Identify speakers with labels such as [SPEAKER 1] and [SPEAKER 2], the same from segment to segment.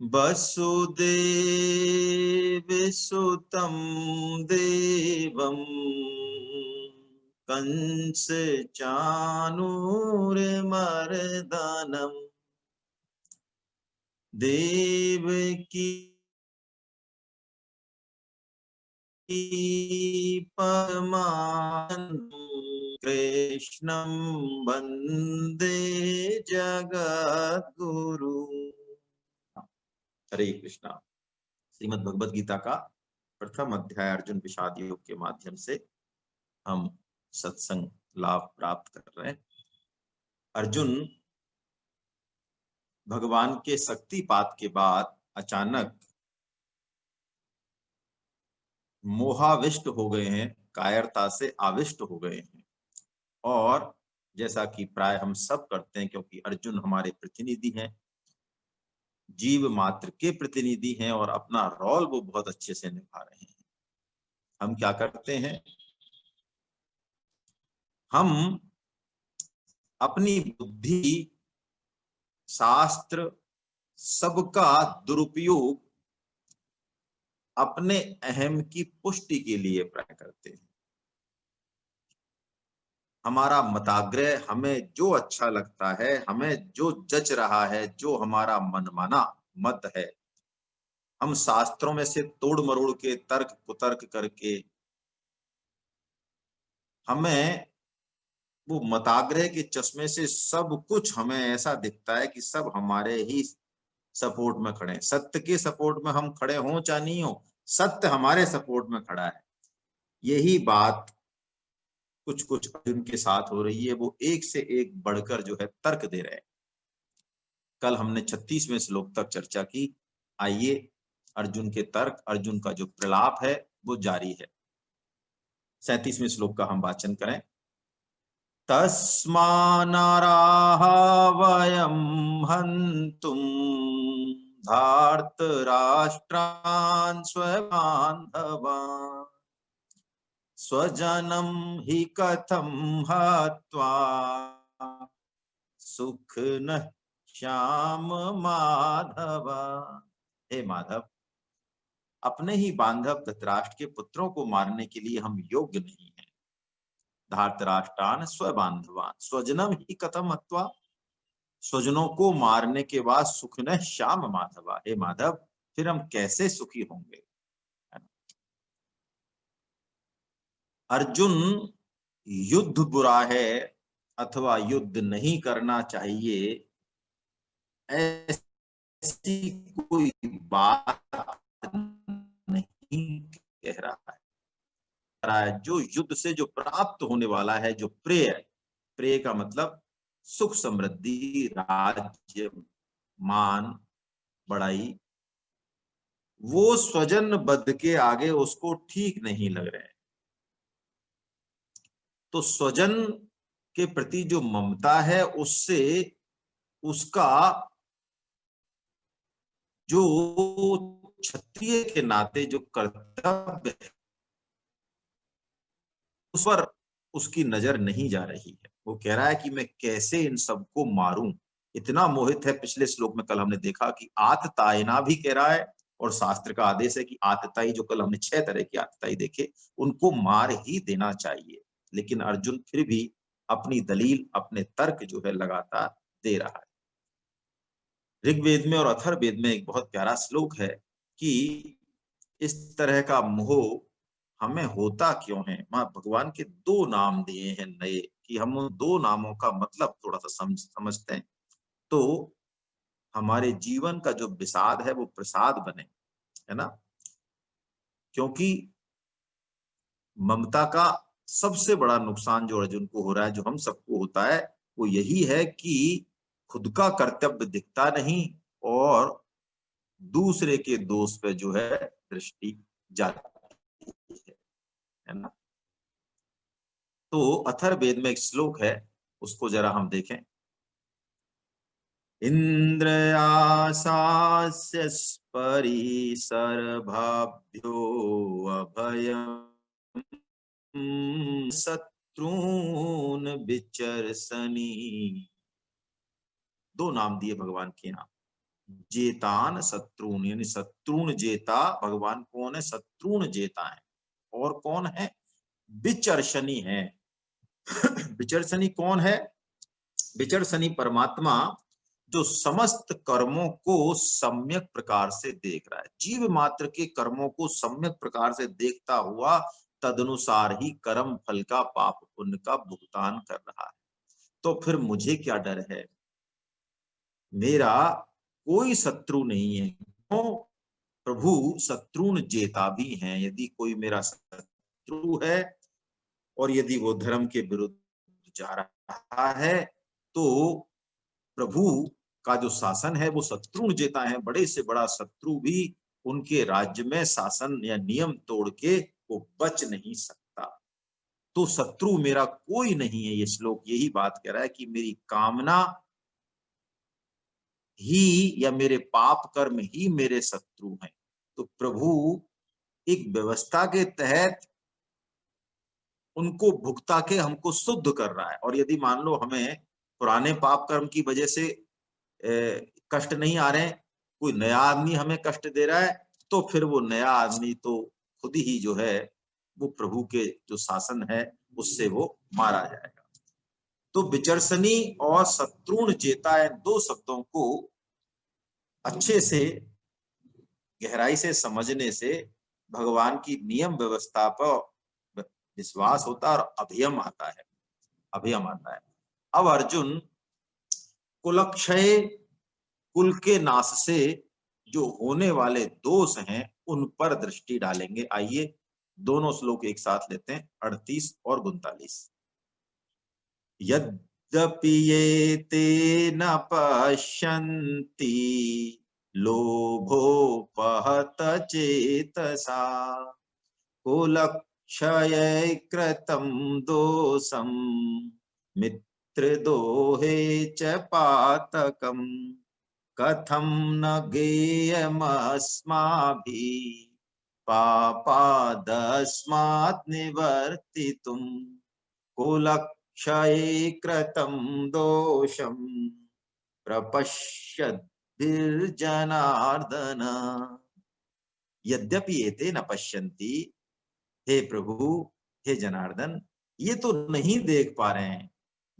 [SPEAKER 1] वसुदेवसुतं देवं कंस चाणूरमर्दनम् देवकी परमानन्दं कृष्णं वन्दे जगद्गुरु। हरे कृष्णा। श्रीमद् भगवद गीता का प्रथम अध्याय अर्जुन विषाद योग के माध्यम से हम सत्संग लाभ प्राप्त कर रहे हैं। अर्जुन भगवान के शक्तिपात के बाद अचानक मोहाविष्ट हो गए हैं, कायरता से आविष्ट हो गए हैं। और जैसा कि प्राय हम सब करते हैं, क्योंकि अर्जुन हमारे प्रतिनिधि हैं, जीव मात्र के प्रतिनिधि हैं और अपना रोल वो बहुत अच्छे से निभा रहे हैं। हम क्या करते हैं, हम अपनी बुद्धि, शास्त्र सबका दुरुपयोग अपने अहम की पुष्टि के लिए प्रयास करते हैं। हमारा मताग्रह, हमें जो अच्छा लगता है, हमें जो जच रहा है, जो हमारा मनमाना मत है, हम शास्त्रों में से तोड़ मरोड़ के तर्क कुतर्क करके हमें वो मताग्रह के चश्मे से सब कुछ हमें ऐसा दिखता है कि सब हमारे ही सपोर्ट में खड़े हैं। सत्य के सपोर्ट में हम खड़े हों चाहे नहीं हो, सत्य हमारे सपोर्ट में खड़ा है। यही बात कुछ कुछ अर्जुन के साथ हो रही है। वो एक से एक बढ़कर जो है तर्क दे रहे हैं। कल हमने 36वें श्लोक तक चर्चा की। आइए अर्जुन के तर्क, अर्जुन का जो प्रलाप है वो जारी है। 37वें श्लोक का हम वाचन करें। तस्मानाराह वयं हन्तुं धार्तराष्ट्रान् स्वबान्धवान् स्वजनं हि कथं हत्वा सुख न श्याम माधव। हे माधव, अपने ही बांधव धृतराष्ट्र के पुत्रों को मारने के लिए हम योग्य नहीं हैं। धार्तराष्ट्रान स्वबांधवान स्वजनम ही कथम हत्वा, स्वजनों को मारने के बाद सुख न श्याम माधवा। हे माधव, फिर हम कैसे सुखी होंगे। अर्जुन, युद्ध बुरा है अथवा युद्ध नहीं करना चाहिए, ऐसी कोई बात नहीं कह रहा है। जो युद्ध से जो प्राप्त होने वाला है, जो प्रेय, प्रेय का मतलब सुख समृद्धि, राज्य, मान, बड़ाई, वो स्वजन बद्ध के आगे उसको ठीक नहीं लग रहे हैं। तो स्वजन के प्रति जो ममता है, उससे उसका जो क्षत्रिय के नाते जो कर्तव्य है, उस पर उसकी नजर नहीं जा रही है। वो कह रहा है कि मैं कैसे इन सबको मारूं। इतना मोहित है, पिछले श्लोक में कल हमने देखा कि आततायना भी कह रहा है, और शास्त्र का आदेश है कि आतताई, जो कल हमने 6 तरह की आतताई देखे, उनको मार ही देना चाहिए। लेकिन अर्जुन फिर भी अपनी दलील, अपने तर्क जो है लगातार दे रहा है। ऋग्वेद में और अथर्ववेद में एक बहुत प्यारा श्लोक है कि इस तरह का मोह हमें होता क्यों है। वहां भगवान के 2 नाम दिए हैं नए, कि हम उन 2 नामों का मतलब थोड़ा सा समझते हैं, तो हमारे जीवन का जो विषाद है वो प्रसाद बने, है ना। क्योंकि ममता का सबसे बड़ा नुकसान जो अर्जुन को हो रहा है, जो हम सबको होता है, वो यही है कि खुद का कर्तव्य दिखता नहीं और दूसरे के दोष पे जो है दृष्टि जाती है ना। तो अथर्ववेद में एक श्लोक है, उसको जरा हम देखें। इंद्रयासास्य परिसर्भाभ्यो अभयम् शत्रून् विचर्षणि। 2 नाम दिए भगवान के यहाँ। जेतान शत्रुन, यानी शत्रुन जेता भगवान कौन है? शत्रुन जेता है। और कौन है? विचर्षणी है। विचर्षणी कौन है? विचर्षणी परमात्मा जो समस्त कर्मों को सम्यक प्रकार से देख रहा है, जीव मात्र के कर्मों को सम्यक प्रकार से देखता हुआ तदनुसार ही कर्म फल का, पाप पुण्य का भुगतान कर रहा है। तो फिर मुझे क्या डर है? मेरा कोई शत्रु नहीं है। क्यों? प्रभु शत्रुन जेता भी हैं। यदि कोई मेरा शत्रु है और यदि वो धर्म के विरुद्ध जा रहा है, तो प्रभु का जो शासन है वो शत्रुन जेता है। बड़े से बड़ा शत्रु भी उनके राज्य में शासन या नियम तोड़ के वो बच नहीं सकता। तो शत्रु मेरा कोई नहीं है। ये श्लोक यही बात कह रहा है कि मेरी कामना ही या मेरे पाप कर्म ही मेरे शत्रु हैं। तो प्रभु एक व्यवस्था के तहत उनको भुगता के हमको शुद्ध कर रहा है। और यदि मान लो हमें पुराने पाप कर्म की वजह से कष्ट नहीं आ रहे हैं, कोई नया आदमी हमें कष्ट दे रहा है, तो फिर वो नया आदमी तो खुद ही जो है वो प्रभु के जो शासन है उससे वो मारा जाएगा। तो विचर्षणी और शत्रुन जेता, दो शब्दों को अच्छे से गहराई से समझने से भगवान की नियम व्यवस्था पर विश्वास होता है और अभियम आता है। अभियम आता है। अब अर्जुन कुलक्षय, कुल के नाश से जो होने वाले दोष हैं उन पर दृष्टि डालेंगे। आइए दोनों श्लोक एक साथ लेते हैं, 38 और 39। यद्यपि ये ते न पश्यन्ति लोभोपहत चेतसा कुलक्षय कृतं दोषं मित्रदोहे च पातकम् कथं न गेयमस्माभिः पापादस्मात् निवर्तितुम् कुलक्षये कृतं दोषं प्रपश्यद्भिर्जनार्दन। यद्यपि एते न पश्यन्ति, हे प्रभु, हे जनार्दन, ये तो नहीं देख पा रहे हैं।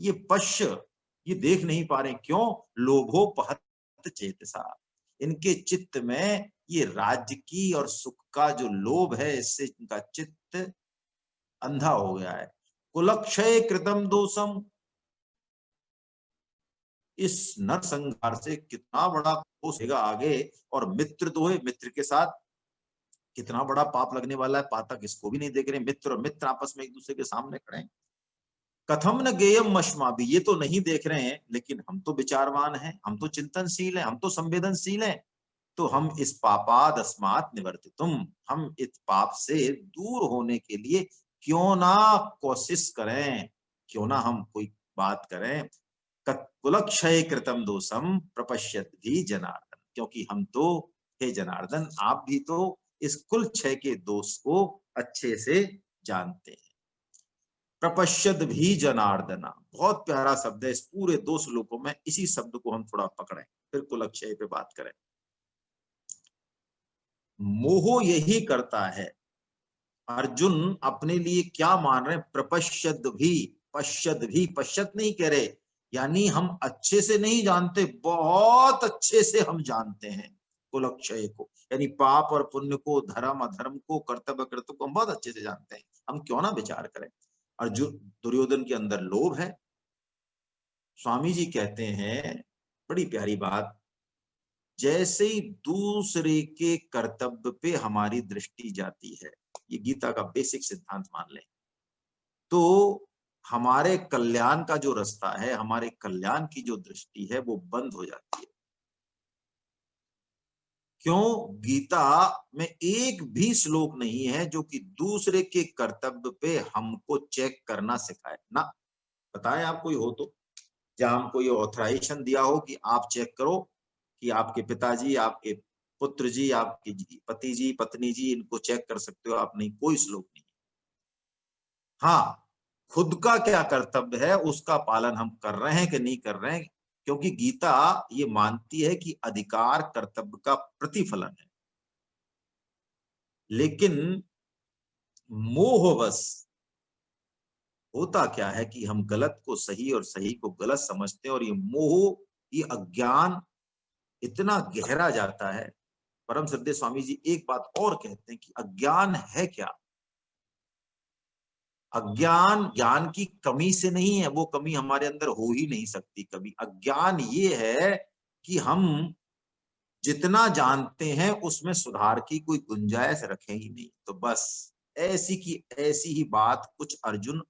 [SPEAKER 1] ये पश्य, ये देख नहीं पा रहे हैं। क्यों? लोभोपहत चेतसा, इनके चित्त में ये राज्य की और सुख का जो लोभ है, इससे इनका चित्त अंधा हो गया है। कुलक्षय कृतम दोषम, इस नरसंहार से कितना बड़ा दोष होगा आगे। और मित्र दोहे, मित्र के साथ कितना बड़ा पाप लगने वाला है, पातक इसको भी नहीं देख रहे। मित्र और मित्र आपस में एक दूसरे के सामने खड़े हैं। कथम न गेयम मश्मा भी, ये तो नहीं देख रहे हैं, लेकिन हम तो विचारवान हैं, हम तो चिंतनशील हैं, हम तो संवेदनशील हैं। तो हम इस पापाद अस्मात् निवर्तितुम, हम इस पाप से दूर होने के लिए क्यों ना कोशिश करें, क्यों ना हम कोई बात करें। कुलक्षय कृतम दोषम प्रपश्यत भी जनार्दन, क्योंकि हम तो, हे जनार्दन, आप भी तो इस कुल क्षय के दोष को अच्छे से जानते हैं। प्रपश्यत भी जनार्दना, बहुत प्यारा शब्द है। इस पूरे दो श्लोकों में इसी शब्द को हम थोड़ा पकड़ें, फिर कुलक्षय पे बात करें। मोह यही करता है। अर्जुन अपने लिए क्या मान रहे हैं? प्रपश्यत भी, पश्यत भी, पश्यत नहीं कह रहे, यानी हम अच्छे से नहीं जानते, बहुत अच्छे से हम जानते हैं कुलक्षय को, यानी पाप और पुण्य को, धर्म अधर्म को, कर्तव्य कर्तव्य को हम बहुत अच्छे से जानते हैं। हम क्यों ना विचार करें। अर्जुन, दुर्योधन के अंदर लोभ है। स्वामी जी कहते हैं बड़ी प्यारी बात, जैसे ही दूसरे के कर्तव्य पे हमारी दृष्टि जाती है, ये गीता का बेसिक सिद्धांत मान लें, तो हमारे कल्याण का जो रास्ता है, हमारे कल्याण की जो दृष्टि है, वो बंद हो जाती है। क्यों? गीता में एक भी श्लोक नहीं है जो कि दूसरे के कर्तव्य पे हमको चेक करना सिखाए ना। बताएं आप कोई हो तो, जहां हमको ये ऑथराइजेशन दिया हो कि आप चेक करो कि आपके पिताजी, आपके पुत्र जी, आपके पति जी, पत्नी जी, इनको चेक कर सकते हो आप। नहीं, कोई श्लोक नहीं। हाँ, खुद का क्या कर्तव्य है उसका पालन हम कर रहे हैं कि नहीं कर रहे हैं, क्योंकि गीता ये मानती है कि अधिकार कर्तव्य का प्रतिफलन है, लेकिन मोहवश होता क्या है कि हम गलत को सही और सही को गलत समझते हैं, और ये मोह, ये अज्ञान इतना गहरा जाता है। परम श्रद्धेय स्वामी जी एक बात और कहते हैं कि अज्ञान है क्या? अज्ञान ज्ञान की कमी से नहीं है, वो कमी हमारे अंदर हो ही नहीं सकती कभी। अज्ञान ये है कि हम जितना जानते हैं उसमें सुधार की कोई गुंजाइश रखे ही नहीं। तो बस ऐसी की ऐसी ही बात कुछ अर्जुन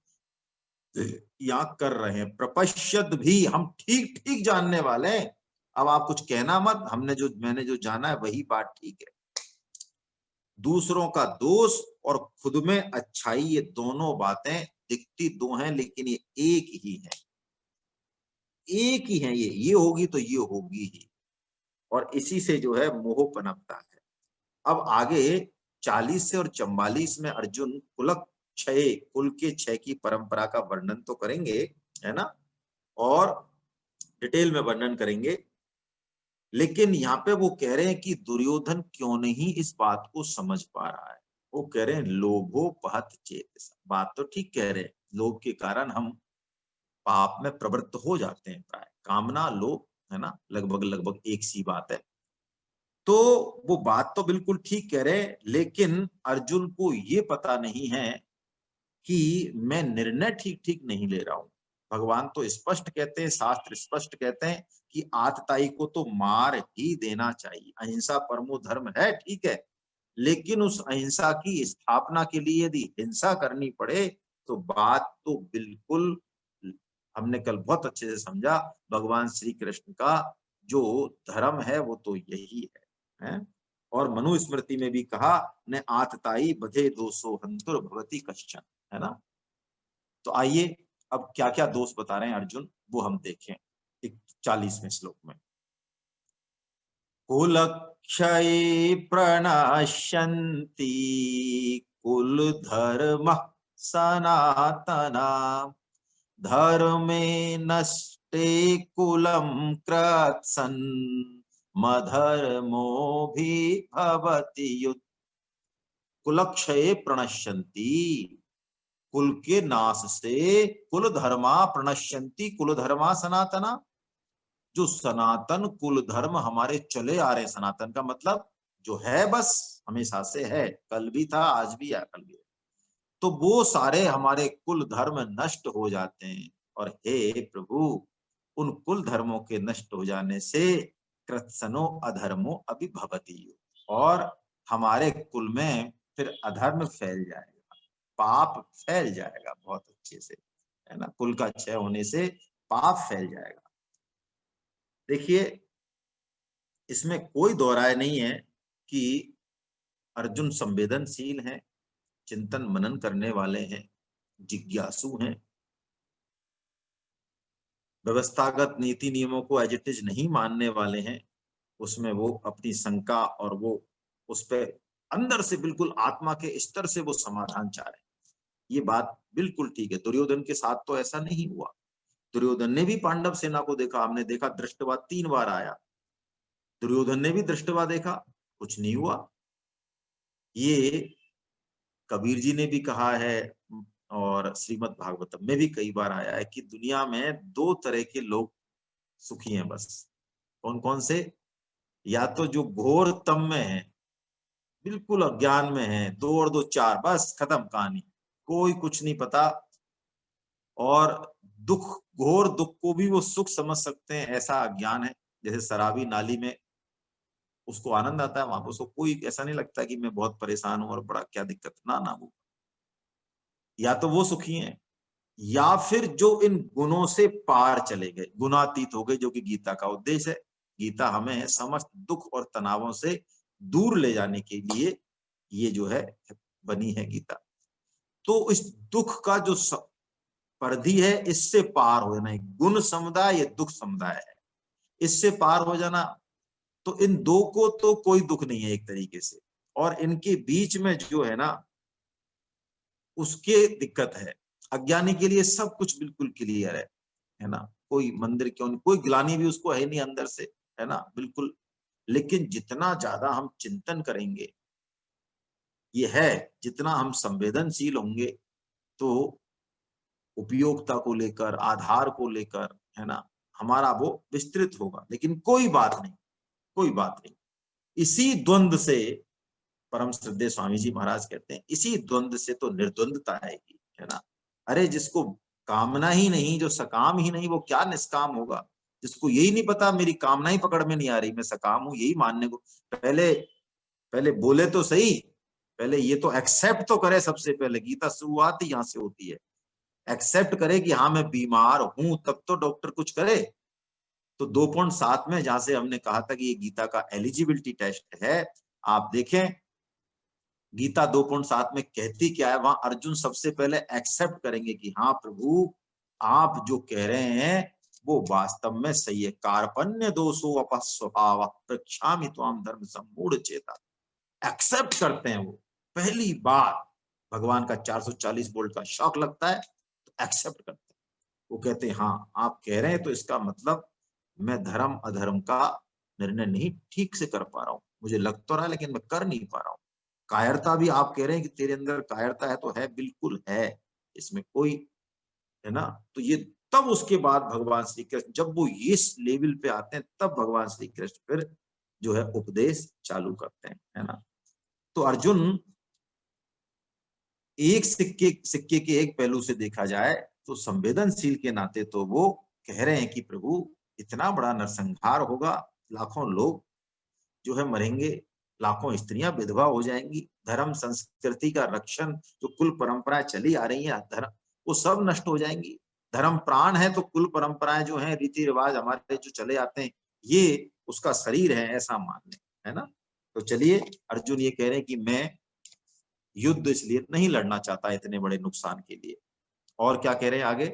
[SPEAKER 1] यहाँ कर रहे हैं। प्रपश्यत भी, हम ठीक ठीक जानने वाले हैं, अब आप कुछ कहना मत, मैंने जो जाना है वही बात ठीक है। दूसरों का दोष और खुद में अच्छाई, ये दोनों बातें दिखती दो हैं, लेकिन ये एक ही है, एक ही है। ये होगी तो ये होगी ही, और इसी से जो है मोह पनपता है। अब आगे 40 से और 44 में अर्जुन कुल के क्षय की परंपरा का वर्णन तो करेंगे, है ना, और डिटेल में वर्णन करेंगे। लेकिन यहाँ पे वो कह रहे हैं कि दुर्योधन क्यों नहीं इस बात को समझ पा रहा है। वो कह रहे हैं लोभो पहत चेत, बात तो ठीक कह रहे हैं, लोभ के कारण हम पाप में प्रवृत्त हो जाते हैं। प्राय कामना लोभ, है ना, लगभग लगभग एक सी बात है। तो वो बात तो बिल्कुल ठीक कह रहे हैं, लेकिन अर्जुन को ये पता नहीं है कि मैं निर्णय ठीक ठीक नहीं ले रहा हूं। भगवान तो स्पष्ट कहते हैं, शास्त्र स्पष्ट कहते हैं कि आतताई को तो मार ही देना चाहिए, अहिंसा परमो धर्म है, ठीक है, लेकिन उस अहिंसा की स्थापना के लिए यदि हिंसा करनी पड़े तो बात तो बिल्कुल, हमने कल बहुत अच्छे से समझा, भगवान श्री कृष्ण का जो धर्म है वो तो यही है? और मनुस्मृति में भी कहा, ने आतताई बधे दोषो हंतुर भवति कश्चन, है ना। तो आइए अब क्या क्या दोष बता रहे हैं अर्जुन, वो हम देखें 40वें श्लोक में। कुलक्षये प्रणश्यन्ति कुल धर्म सनातना, धर्मे नष्टे कुलं क्रत्सन् मधर्मो भी भवति युत्। कुलक्षये प्रणश्यन्ति, कुल के नाश से, कुल धर्मा प्रणश्यन्ति, कुल धर्मा सनातना, जो सनातन कुल धर्म हमारे चले आ रहे, सनातन का मतलब जो है बस हमेशा से है, कल भी था आज भी है कल भी है, तो वो सारे हमारे कुल धर्म नष्ट हो जाते हैं। और हे प्रभु, उन कुल धर्मों के नष्ट हो जाने से कृत्सनो अधर्मो अभिभवति, और हमारे कुल में फिर अधर्म फैल जाएगा, पाप फैल जाएगा बहुत अच्छे से, है ना, कुल का क्षय होने से पाप फैल जाएगा। देखिए इसमें कोई दो राय नहीं है कि अर्जुन संवेदनशील हैं, चिंतन मनन करने वाले हैं, जिज्ञासु हैं, व्यवस्थागत नीति नियमों को एज इट इज नहीं मानने वाले हैं, उसमें वो अपनी शंका और वो उस पर अंदर से बिल्कुल आत्मा के स्तर से वो समाधान चाह रहे हैं। ये बात बिल्कुल ठीक है। दुर्योधन के साथ तो ऐसा नहीं हुआ। दुर्योधन ने भी पांडव सेना को देखा, हमने देखा दृष्टवा 3 बार आया, दुर्योधन ने भी दृष्टवा देखा, कुछ नहीं हुआ। ये कबीर जी ने भी कहा है, और श्रीमद् भागवतम में भी कई बार आया है कि दुनिया में 2 तरह के लोग सुखी हैं बस। कौन कौन से? या तो जो घोर तम में है, बिल्कुल अज्ञान में है, 2 और 2 4, बस खत्म कहानी, कोई कुछ नहीं पता, और दुख, घोर दुख को भी वो सुख समझ सकते हैं, ऐसा अज्ञान है। जैसे शराबी नाली में उसको आनंद आता है, वहां पर उसको कोई ऐसा नहीं लगता कि मैं बहुत परेशान हूं और बड़ा क्या दिक्कत, ना ना, वो या तो वो सुखी हैं, या फिर जो इन गुणों से पार चले गए, गुणातीत हो गए, जो कि गीता का उद्देश्य है। गीता हमें समस्त दुख और तनावों से दूर ले जाने के लिए ये जो है बनी है गीता। तो इस दुख का जो परिधि है, इससे पार हो जाना, गुण समुदाय ये दुख समुदाय है, इससे पार हो जाना, तो इन दो को तो कोई दुख नहीं है एक तरीके से, और इनके बीच में जो है ना उसके दिक्कत है। अज्ञानी के लिए सब कुछ बिल्कुल क्लियर है ना। कोई मंदिर क्यों नहीं, कोई ग्लानि भी उसको है नहीं अंदर से, है ना, बिल्कुल। लेकिन जितना ज्यादा हम चिंतन करेंगे, ये है, जितना हम संवेदनशील होंगे, तो उपयोगिता को लेकर, आधार को लेकर, है ना, हमारा वो विस्तृत होगा। लेकिन कोई बात नहीं, कोई बात नहीं, इसी द्वंद से, परम श्रद्धेय स्वामी जी महाराज कहते हैं, इसी द्वंद से तो निर्द्वंदता आएगी, है ना। अरे जिसको कामना ही नहीं, जो सकाम ही नहीं, वो क्या निष्काम होगा। जिसको यही नहीं पता मेरी कामना ही पकड़ में नहीं आ रही, मैं सकाम हूं, यही मानने को पहले पहले बोले तो सही, पहले ये तो एक्सेप्ट तो करे। सबसे पहले गीता शुरुआत ही यहां से होती है, एक्सेप्ट करे कि हाँ मैं बीमार हूं, तब तो डॉक्टर कुछ करे। तो 2.7 में जहां से हमने कहा था कि ये गीता का एलिजिबिलिटी टेस्ट है, आप देखें गीता 2.7 में कहती क्या है, वहां अर्जुन सबसे पहले एक्सेप्ट करेंगे कि हाँ प्रभु, आप जो कह रहे हैं वो वास्तव में सही है। कार्पण्य दोषो अपस्वभाव प्रक्षामि त्वाम धर्म सम्मूढ़ चेता, एक्सेप्ट करते हैं वो। पहली बार भगवान का 440 वोल्ट का शॉक लगता है तो एक्सेप्ट करते हैं। वो कहते हैं हाँ आप कह रहे हैं, तो इसका मतलब मैं धर्म अधर्म का निर्णय नहीं ठीक से कर पा रहा हूं, मुझे लग तो रहा है लेकिन मैं कर नहीं पा रहा हूं। कायरता भी आप कह रहे हैं कि तेरे अंदर कायरता है, तो है, बिल्कुल है, इसमें कोई, है ना। तो ये तब उसके बाद भगवान श्री कृष्ण जब वो इस लेवल पे आते हैं, तब भगवान श्री कृष्ण फिर जो है उपदेश चालू करते हैं, है ना। तो अर्जुन, एक सिक्के सिक्के के एक पहलू से देखा जाए तो संवेदनशील के नाते तो वो कह रहे हैं कि प्रभु इतना बड़ा नरसंहार होगा, लाखों लोग जो है मरेंगे, लाखों स्त्रियां विधवा हो जाएंगी, धर्म संस्कृति का रक्षण, जो कुल परंपराएं चली आ रही हैं, धर्म, वो सब नष्ट हो जाएंगी। धर्म प्राण है, तो कुल परंपराएं जो हैं, रीति रिवाज हमारे जो चले आते हैं, ये उसका शरीर है, ऐसा मान लें, है ना। तो चलिए, अर्जुन ये कह रहे हैं कि मैं युद्ध इसलिए नहीं लड़ना चाहता इतने बड़े नुकसान के लिए। और क्या कह रहे हैं आगे,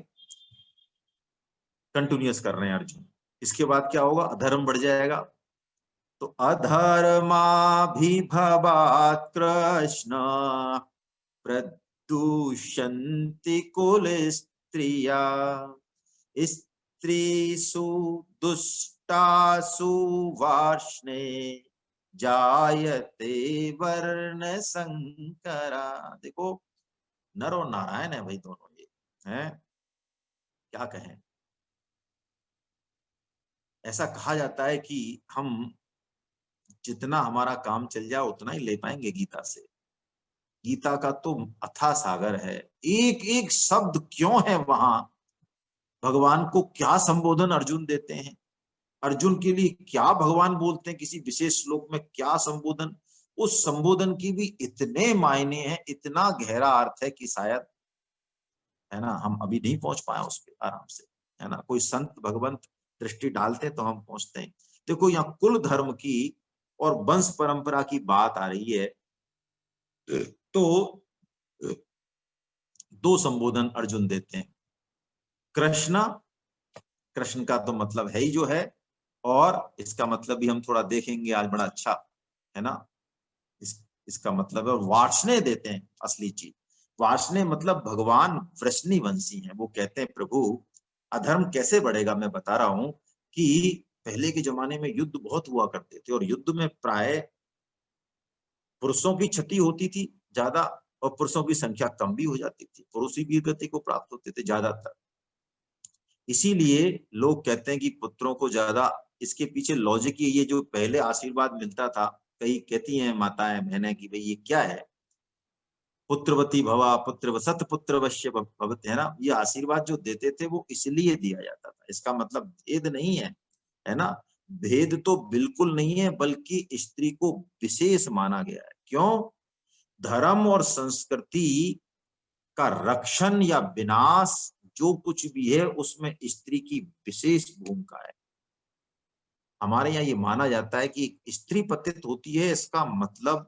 [SPEAKER 1] कंटिन्यूअस कर रहे हैं अर्जुन। इसके बाद क्या होगा, अधर्म बढ़ जाएगा। तो अधर्माभिभवात् कृष्ण प्रदूषन्ति कुल स्त्रिया स्त्रीषु दुष्टासु वार्ष्णे जायते वर्ण संकरा। देखो, नर और नारायण है भाई दोनों, ये हैं, क्या कहें। ऐसा कहा जाता है कि हम जितना हमारा काम चल जाए उतना ही ले पाएंगे गीता से। गीता का तो अथाह सागर है, एक एक शब्द क्यों है वहां, भगवान को क्या संबोधन अर्जुन देते हैं, अर्जुन के लिए क्या भगवान बोलते हैं, किसी विशेष श्लोक में क्या संबोधन, उस संबोधन की भी इतने मायने हैं, इतना गहरा अर्थ है कि शायद, है ना, हम अभी नहीं पहुंच पाए उस पर आराम से, है ना। कोई संत भगवंत दृष्टि डालते तो हम पहुंचते हैं। देखो, यहाँ कुल धर्म की और वंश परंपरा की बात आ रही है, तो दो संबोधन अर्जुन देते हैं। कृष्ण, कृष्ण का तो मतलब है ही जो है, और इसका मतलब भी हम थोड़ा देखेंगे आज, बड़ा अच्छा, है ना। इसका मतलब है, वार्ष्णे देते हैं असली चीज। वार्ष्णे मतलब भगवान वृष्णिवंशी हैं। वो कहते हैं प्रभु अधर्म कैसे बढ़ेगा, मैं बता रहा हूं कि पहले के जमाने में युद्ध बहुत हुआ करते थे, और युद्ध में प्राय पुरुषों की क्षति होती थी ज्यादा, और पुरुषों की संख्या कम भी हो जाती थी, पुरुष ही वीर गति को प्राप्त होते थे ज्यादातर। इसीलिए लोग कहते हैं कि पुत्रों को ज्यादा, इसके पीछे लॉजिक ये जो पहले आशीर्वाद मिलता था, कई कहती हैं माताएं बहनें कि भाई ये क्या है, पुत्रवती भवा पुत्र सत पुत्र वश्य भवत, है ना, ये आशीर्वाद जो देते थे वो इसलिए दिया जाता था। इसका मतलब भेद नहीं है ना, भेद तो बिल्कुल नहीं है, बल्कि स्त्री को विशेष माना गया है। क्यों, धर्म और संस्कृति का रक्षण या विनाश जो कुछ भी है, उसमें स्त्री की विशेष भूमिका है। हमारे यहाँ ये माना जाता है कि स्त्री पतित होती है, इसका मतलब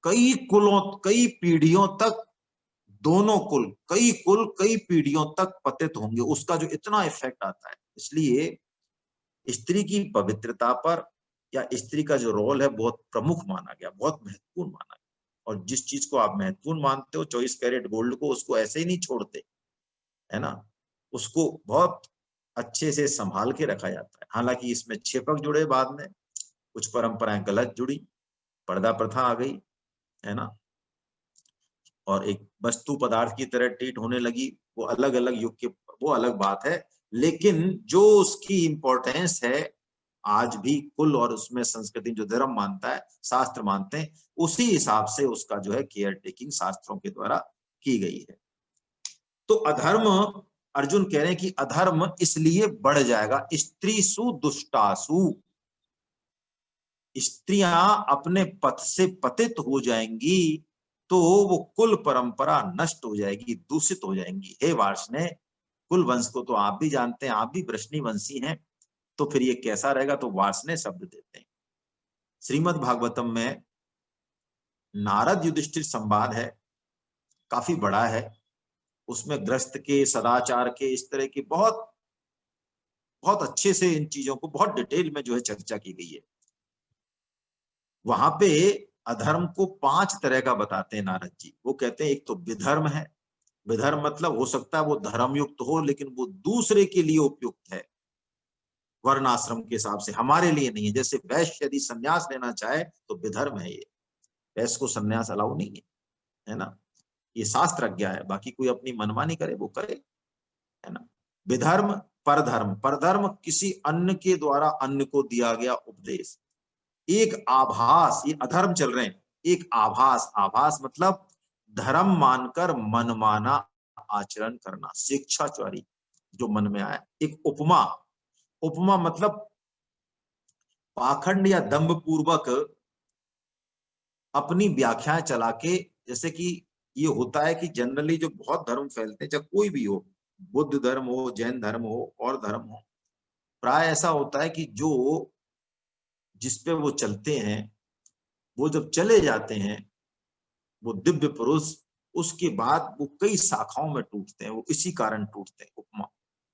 [SPEAKER 1] कई कुलों, कई पीढ़ियों तक, दोनों कुल, कई कुल कई पीढ़ियों तक पतित होंगे, उसका जो इतना इफेक्ट आता है। इसलिए स्त्री की पवित्रता पर, या स्त्री का जो रोल है, बहुत प्रमुख माना गया, बहुत महत्वपूर्ण माना गया। और जिस चीज को आप महत्वपूर्ण मानते हो, 24 कैरेट गोल्ड को, उसको ऐसे ही नहीं छोड़ते, है ना। उसको बहुत अच्छे से संभाल के रखा जाता है। हालांकि इसमें छेपक जुड़े, बाद में कुछ परंपराएं गलत जुड़ी, पर्दा प्रथा आ गई, है ना, और एक वस्तु पदार्थ की तरह ट्रीट होने लगी। वो अलग अलग युग के, वो अलग बात है। लेकिन जो उसकी इंपॉर्टेंस है आज भी कुल, और उसमें संस्कृति जो धर्म मानता है, शास्त्र मानते हैं, उसी हिसाब से उसका जो है केयर टेकिंग शास्त्रों के द्वारा की गई है। तो अधर्म, अर्जुन कह रहे हैं कि अधर्म इसलिए बढ़ जाएगा, स्त्रीसु दुष्टासु, स्त्रियां अपने पथ से पतित हो जाएंगी तो वो कुल परंपरा नष्ट हो जाएगी, दूषित हो जाएंगी। हे वार्ष्णेय, कुल वंश को तो आप भी जानते हैं, आप भी वृष्णि वंशी हैं, तो फिर ये कैसा रहेगा? तो वार्ष्णेय शब्द देते हैं। श्रीमद् भागवतम में नारद युधिष्ठिर संवाद है, काफी बड़ा है। उसमें ग्रस्त के, सदाचार के, इस तरह की बहुत बहुत अच्छे से इन चीजों को बहुत डिटेल में जो है चर्चा की गई है। वहां पे अधर्म को 5 तरह का बताते हैं नारद जी। वो कहते हैं एक तो विधर्म है। विधर्म मतलब हो सकता है वो धर्मयुक्त हो लेकिन वो दूसरे के लिए उपयुक्त है, वर्णाश्रम के हिसाब से, हमारे लिए नहीं है। जैसे वैश्य यदि संन्यास लेना चाहे तो विधर्म है ये, वैश्य को संन्यास अलाउ नहीं है ना, ये शास्त्र आज्ञा है। बाकी कोई अपनी मनमानी करे वो करे, है ना। विधर्म, परधर्म, परधर्म किसी अन्य के द्वारा अन्य को दिया गया उपदेश। एक आभास, ये अधर्म चल रहे हैं, एक आभास, आभास मतलब धर्म मानकर मनमाना आचरण करना, शिक्षाचारी जो मन में आया। एक उपमा, उपमा मतलब पाखंड या दंभ पूर्वक अपनी व्याख्याएं चला के, जैसे कि ये होता है कि जनरली जो बहुत धर्म फैलते हैं, चाहे कोई भी हो, बुद्ध धर्म हो, जैन धर्म हो और धर्म हो, प्राय ऐसा होता है कि जो जिस पे वो चलते हैं, वो जब चले जाते हैं, वो दिव्य पुरुष, उसके बाद वो कई शाखाओं में टूटते हैं। वो इसी कारण टूटते हैं, उपमा,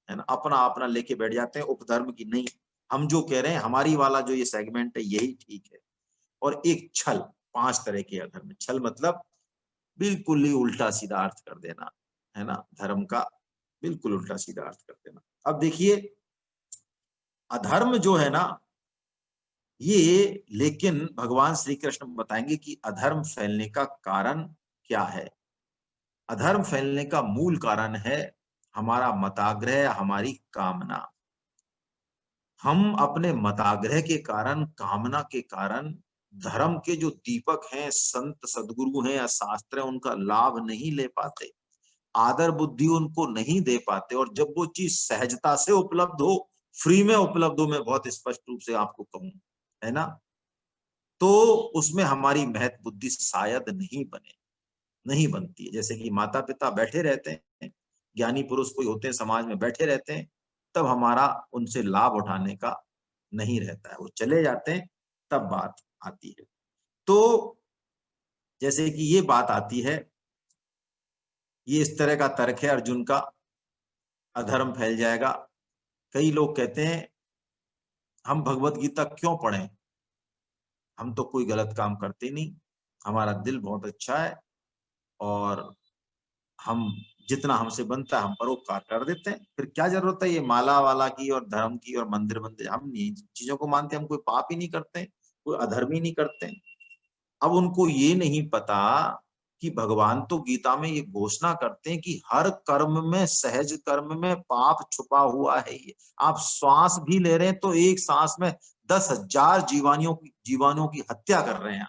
[SPEAKER 1] है ना, अपना अपना लेके बैठ जाते हैं, उपधर्म की नहीं। हम जो कह रहे हैं, हमारी वाला जो ये सेगमेंट है, यही ठीक है। और एक छल, 5 तरह के अधर्म। छल मतलब बिल्कुल ही उल्टा सीधा अर्थ कर देना, है ना, धर्म का बिल्कुल उल्टा सीधा अर्थ कर देना। अब देखिए, अधर्म जो है ना ये, लेकिन भगवान श्री कृष्ण बताएंगे कि अधर्म फैलने का कारण क्या है। अधर्म फैलने का मूल कारण है हमारा मताग्रह, हमारी कामना। हम अपने मताग्रह के कारण, कामना के कारण धर्म के जो दीपक हैं, संत सदगुरु हैं या शास्त्र हैं, उनका लाभ नहीं ले पाते, आदर बुद्धि उनको नहीं दे पाते। और जब वो चीज सहजता से उपलब्ध हो, फ्री में उपलब्ध हो, मैं बहुत स्पष्ट रूप से आपको कहूं, है ना, तो उसमें हमारी महत बुद्धि शायद नहीं बनती है। जैसे कि माता पिता बैठे रहते हैं, ज्ञानी पुरुष कोई होते हैं समाज में, बैठे रहते हैं, तब हमारा उनसे लाभ उठाने का नहीं रहता है, वो चले जाते हैं, तब बात आती है। तो जैसे कि ये बात आती है, ये इस तरह का तर्क है अर्जुन का, अधर्म फैल जाएगा। कई लोग कहते हैं हम भगवत गीता क्यों पढ़ें, हम तो कोई गलत काम करते नहीं, हमारा दिल बहुत अच्छा है, और हम जितना हमसे बनता है हम परोपकार कर देते हैं, फिर क्या जरूरत है ये माला वाला की और धर्म की और मंदिर मंदिर। हम नहीं चीजों को मानते, हम कोई पाप ही नहीं करते, कोई अधर्म ही नहीं करते। अब उनको ये नहीं पता कि भगवान तो गीता में ये घोषणा करते हैं कि हर कर्म में, सहज कर्म में पाप छुपा हुआ है। ये आप श्वास भी ले रहे हैं तो एक सांस में 10,000 जीवाणुओं की हत्या कर रहे हैं।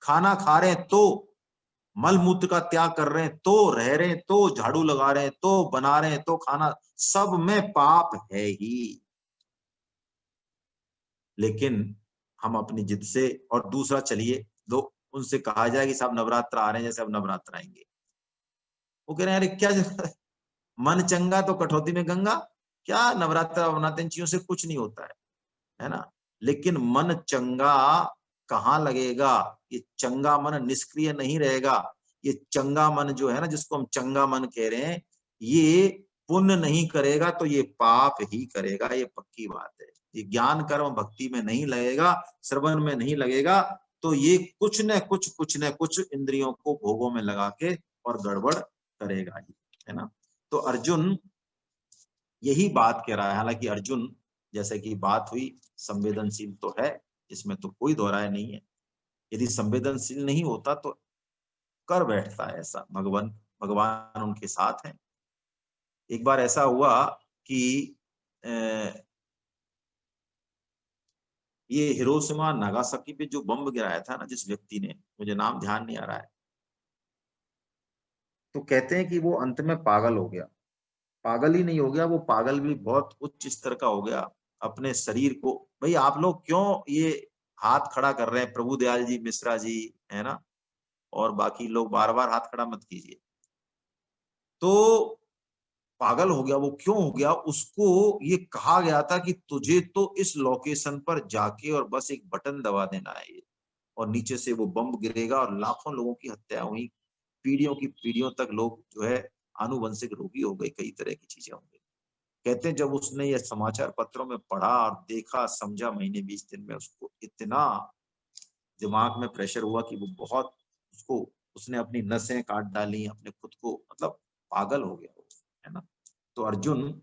[SPEAKER 1] खाना खा रहे हैं तो, मल मूत्र का त्याग कर रहे हैं तो, रह रहे हैं तो, झाड़ू लगा रहे हैं तो, बना रहे हैं तो, खाना, सब में पाप है ही। लेकिन हम अपनी जिद से, और दूसरा चलिए दो उनसे कहा जाए कि साहब नवरात्र आ रहे हैं, जैसे अब नवरात्र आएंगे, वो कह रहे हैं अरे क्या मन चंगा तो कठौती में गंगा, क्या नवरात्र बनाते इन चीजों से कुछ नहीं होता है ना। लेकिन मन चंगा कहाँ लगेगा? ये चंगा मन निष्क्रिय नहीं रहेगा। ये चंगा मन जो है ना, जिसको हम चंगा मन कह रहे हैं, ये पुण्य नहीं करेगा तो ये पाप ही करेगा, ये पक्की बात है। ये ज्ञान कर्म भक्ति में नहीं लगेगा, श्रवण में नहीं लगेगा, तो ये कुछ न कुछ इंद्रियों को भोगों में लगा के और गड़बड़ करेगा ही, है ना। तो अर्जुन यही बात कह रहा है। हालांकि अर्जुन, जैसे कि बात हुई, संवेदनशील तो है, इसमें तो कोई दो राय नहीं है। यदि संवेदनशील नहीं होता तो कर बैठता है ऐसा। भगवान भगवान उनके साथ हैं। एक बार ऐसा हुआ कि ये हिरोशिमा नागासाकी पे जो बम गिराया था ना जिस व्यक्ति ने, मुझे नाम ध्यान नहीं आ रहा है, तो कहते हैं कि वो अंत में पागल हो गया। पागल ही नहीं हो गया, वो पागल भी बहुत उच्च स्तर का हो गया। अपने शरीर को, भाई आप लोग क्यों ये हाथ खड़ा कर रहे हैं, प्रभु दयाल जी मिश्रा जी, है ना, और बाकी लोग बार बार हाथ खड़ा मत कीजिए। तो पागल हो गया। वो क्यों हो गया? उसको ये कहा गया था कि तुझे तो इस लोकेशन पर जाके और बस एक बटन दबा देना है, और नीचे से वो बम गिरेगा और लाखों लोगों की हत्या हुई, पीढ़ियों की पीढ़ियों तक लोग जो है आनुवंशिक रोगी हो गए, कई तरह की चीजें हो गई। कहते हैं जब उसने ये समाचार पत्रों में पढ़ा और देखा समझा, महीने 20 दिन में उसको इतना दिमाग में प्रेशर हुआ कि वो बहुत, उसको, उसने अपनी नसें काट डाली, अपने खुद को, मतलब पागल हो गया वो, है ना। तो अर्जुन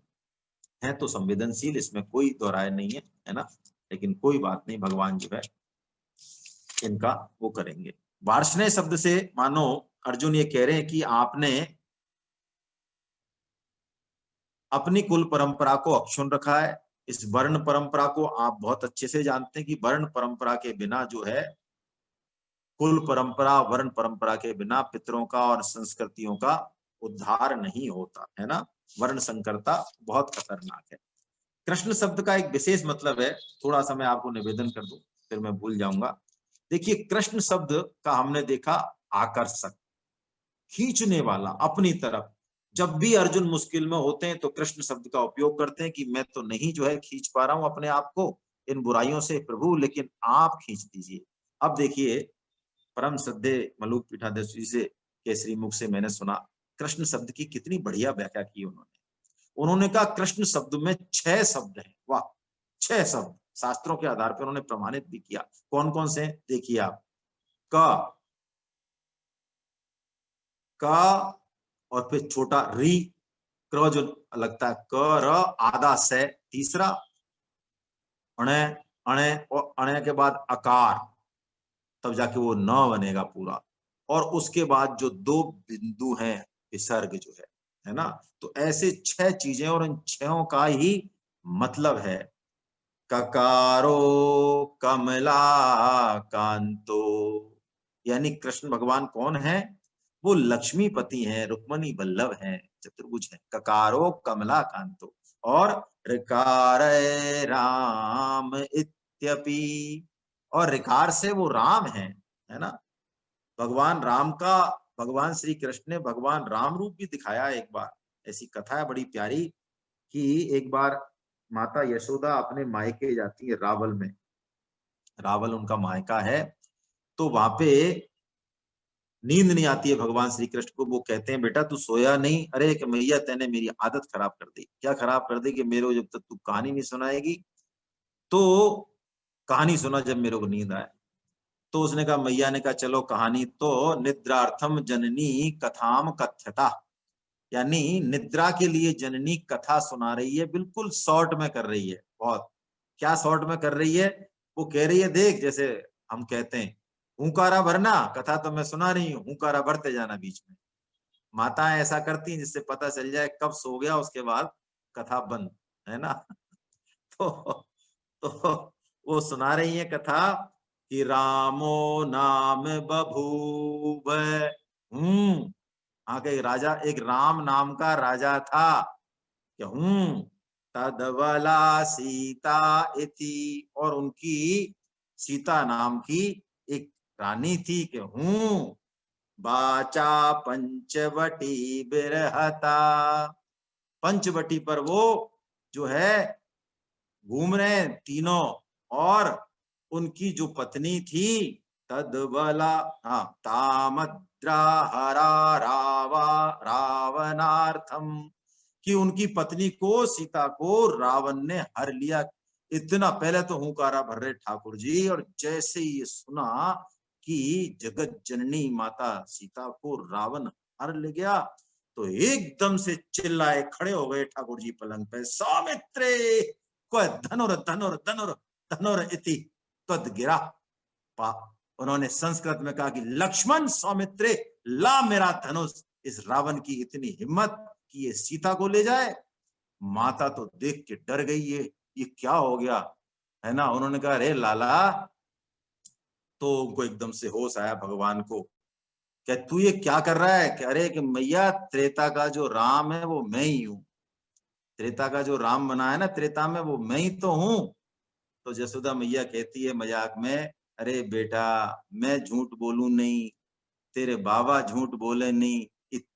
[SPEAKER 1] है तो संवेदनशील, इसमें कोई दो राय नहीं है ना। लेकिन कोई बात नहीं, भगवान जो है इनका वो करेंगे। वार्ष्णेय शब्द से मानो अर्जुन ये कह रहे हैं कि आपने अपनी कुल परंपरा को अक्षुण्ण रखा है। इस वर्ण परंपरा को आप बहुत अच्छे से जानते हैं कि वर्ण परंपरा के बिना जो है, कुल परंपरा वर्ण परंपरा के बिना पितरों का और संस्कृतियों का उद्धार नहीं होता, है ना। वर्ण संकरता बहुत खतरनाक है। कृष्ण शब्द का एक विशेष मतलब है, थोड़ा सा मैं आपको निवेदन कर दूं, फिर मैं भूल जाऊंगा। देखिए, कृष्ण शब्द का हमने देखा आकर्षक, खींचने वाला अपनी तरफ। जब भी अर्जुन मुश्किल में होते हैं तो कृष्ण शब्द का उपयोग करते हैं कि मैं तो नहीं जो है खींच पा रहा हूं अपने आप को इन बुराइयों से प्रभु, लेकिन आप खींच दीजिए। अब देखिए, परम श्रद्धे मलूक पीठाधीश जी से के श्रीमुख से मैंने सुना, कृष्ण शब्द की कितनी बढ़िया व्याख्या की उन्होंने। उन्होंने कहा कृष्ण शब्द में 6 शब्द हैं। वाह, 6 शब्द शास्त्रों के आधार पर उन्होंने प्रमाणित भी किया। कौन कौन से? देखिए आप, क, क, और फिर छोटा री, क्र जो लगता है, क र आधा से, तीसरा अणे, अणे, और अणे के बाद अकार, तब जाके वो न बनेगा पूरा। और उसके बाद जो 2 बिंदु हैं, विसर्ग जो है ना। तो ऐसे 6 चीजें, और इन 6 का ही मतलब है। ककारो कमला कांतो, यानी कृष्ण भगवान कौन है? वो लक्ष्मीपति हैं, रुक्मणी वल्लभ हैं, चतुर्भुज हैं। ककारो कमला कांतो, और ऋकार राम इत्यपि, और ऋकार से वो राम है ना। भगवान राम का, भगवान श्री कृष्ण ने भगवान राम रूप भी दिखाया एक बार। ऐसी कथा है बड़ी प्यारी कि एक बार माता यशोदा अपने मायके जाती है रावल में, रावल उनका मायका है। तो वहां पे नींद नहीं आती है भगवान श्री कृष्ण को। वो कहते हैं बेटा तू सोया नहीं? अरे कि मैया तेने मेरी आदत खराब कर दी। क्या खराब कर दी? कि मेरे को जब तक तू कहानी नहीं सुनाएगी तो कहानी सुना जब मेरे को नींद आए। तो उसने कहा, मैया ने कहा चलो कहानी तो निद्रार्थम जननी कथाम कथ्यता, यानी निद्रा के लिए जननी कथा सुना रही है, बिल्कुल शॉर्ट में कर रही है बहुत। क्या शॉर्ट में कर रही है? वो कह रही है देख, जैसे हम कहते हैं हुंकारा भरना, कथा तो मैं सुना रही हूँ, हुंकारा भरते जाना बीच में। माताएं ऐसा करती हैं जिससे पता चल जाए कब सो गया, उसके बाद कथा बंद, है ना। तो तो वो सुना रही है कथा कि रामो नाम बभूव। आगे राजा, एक राम नाम का राजा था। क्या? तदवला सीता इति, और उनकी सीता नाम की एक रानी थी। कि बाचा पंचवटी बिरहता, पंचवटी पर वो जो है घूम रहे हैं तीनों। और उनकी जो पत्नी थी, तदबला, हाँ, तामद्रा हरा रावा रावणार्थम, कि उनकी पत्नी को, सीता को रावण ने हर लिया। इतना पहले तो हुंकारा भर रहे ठाकुर जी, और जैसे ही ये सुना कि जगत जननी माता सीता को रावण हर ले गया, तो एकदम से चिल्लाए, खड़े हो गए ठाकुर जी पलंग पे, सौमित्रे क्व धनुर धनुर धनुर धनुर इति त्वद गिरा। उन्होंने संस्कृत में कहा कि लक्ष्मण सौमित्रे, ला मेरा धनुष। इस रावण की इतनी हिम्मत कि ये सीता को ले जाए। माता तो देख के डर गई, ये क्या हो गया, है ना। उन्होंने कहा अरे लाला, तो उनको एकदम से होश आया भगवान को। क्या तू ये क्या कर रहा है? कि अरे कि मैया, त्रेता का जो राम है वो मैं ही हूं। त्रेता का जो राम बना है ना त्रेता में, वो मैं ही तो हूं। तो जसोदा मैया कहती है मजाक में, अरे बेटा, मैं झूठ बोलूं नहीं, तेरे बाबा झूठ बोले नहीं,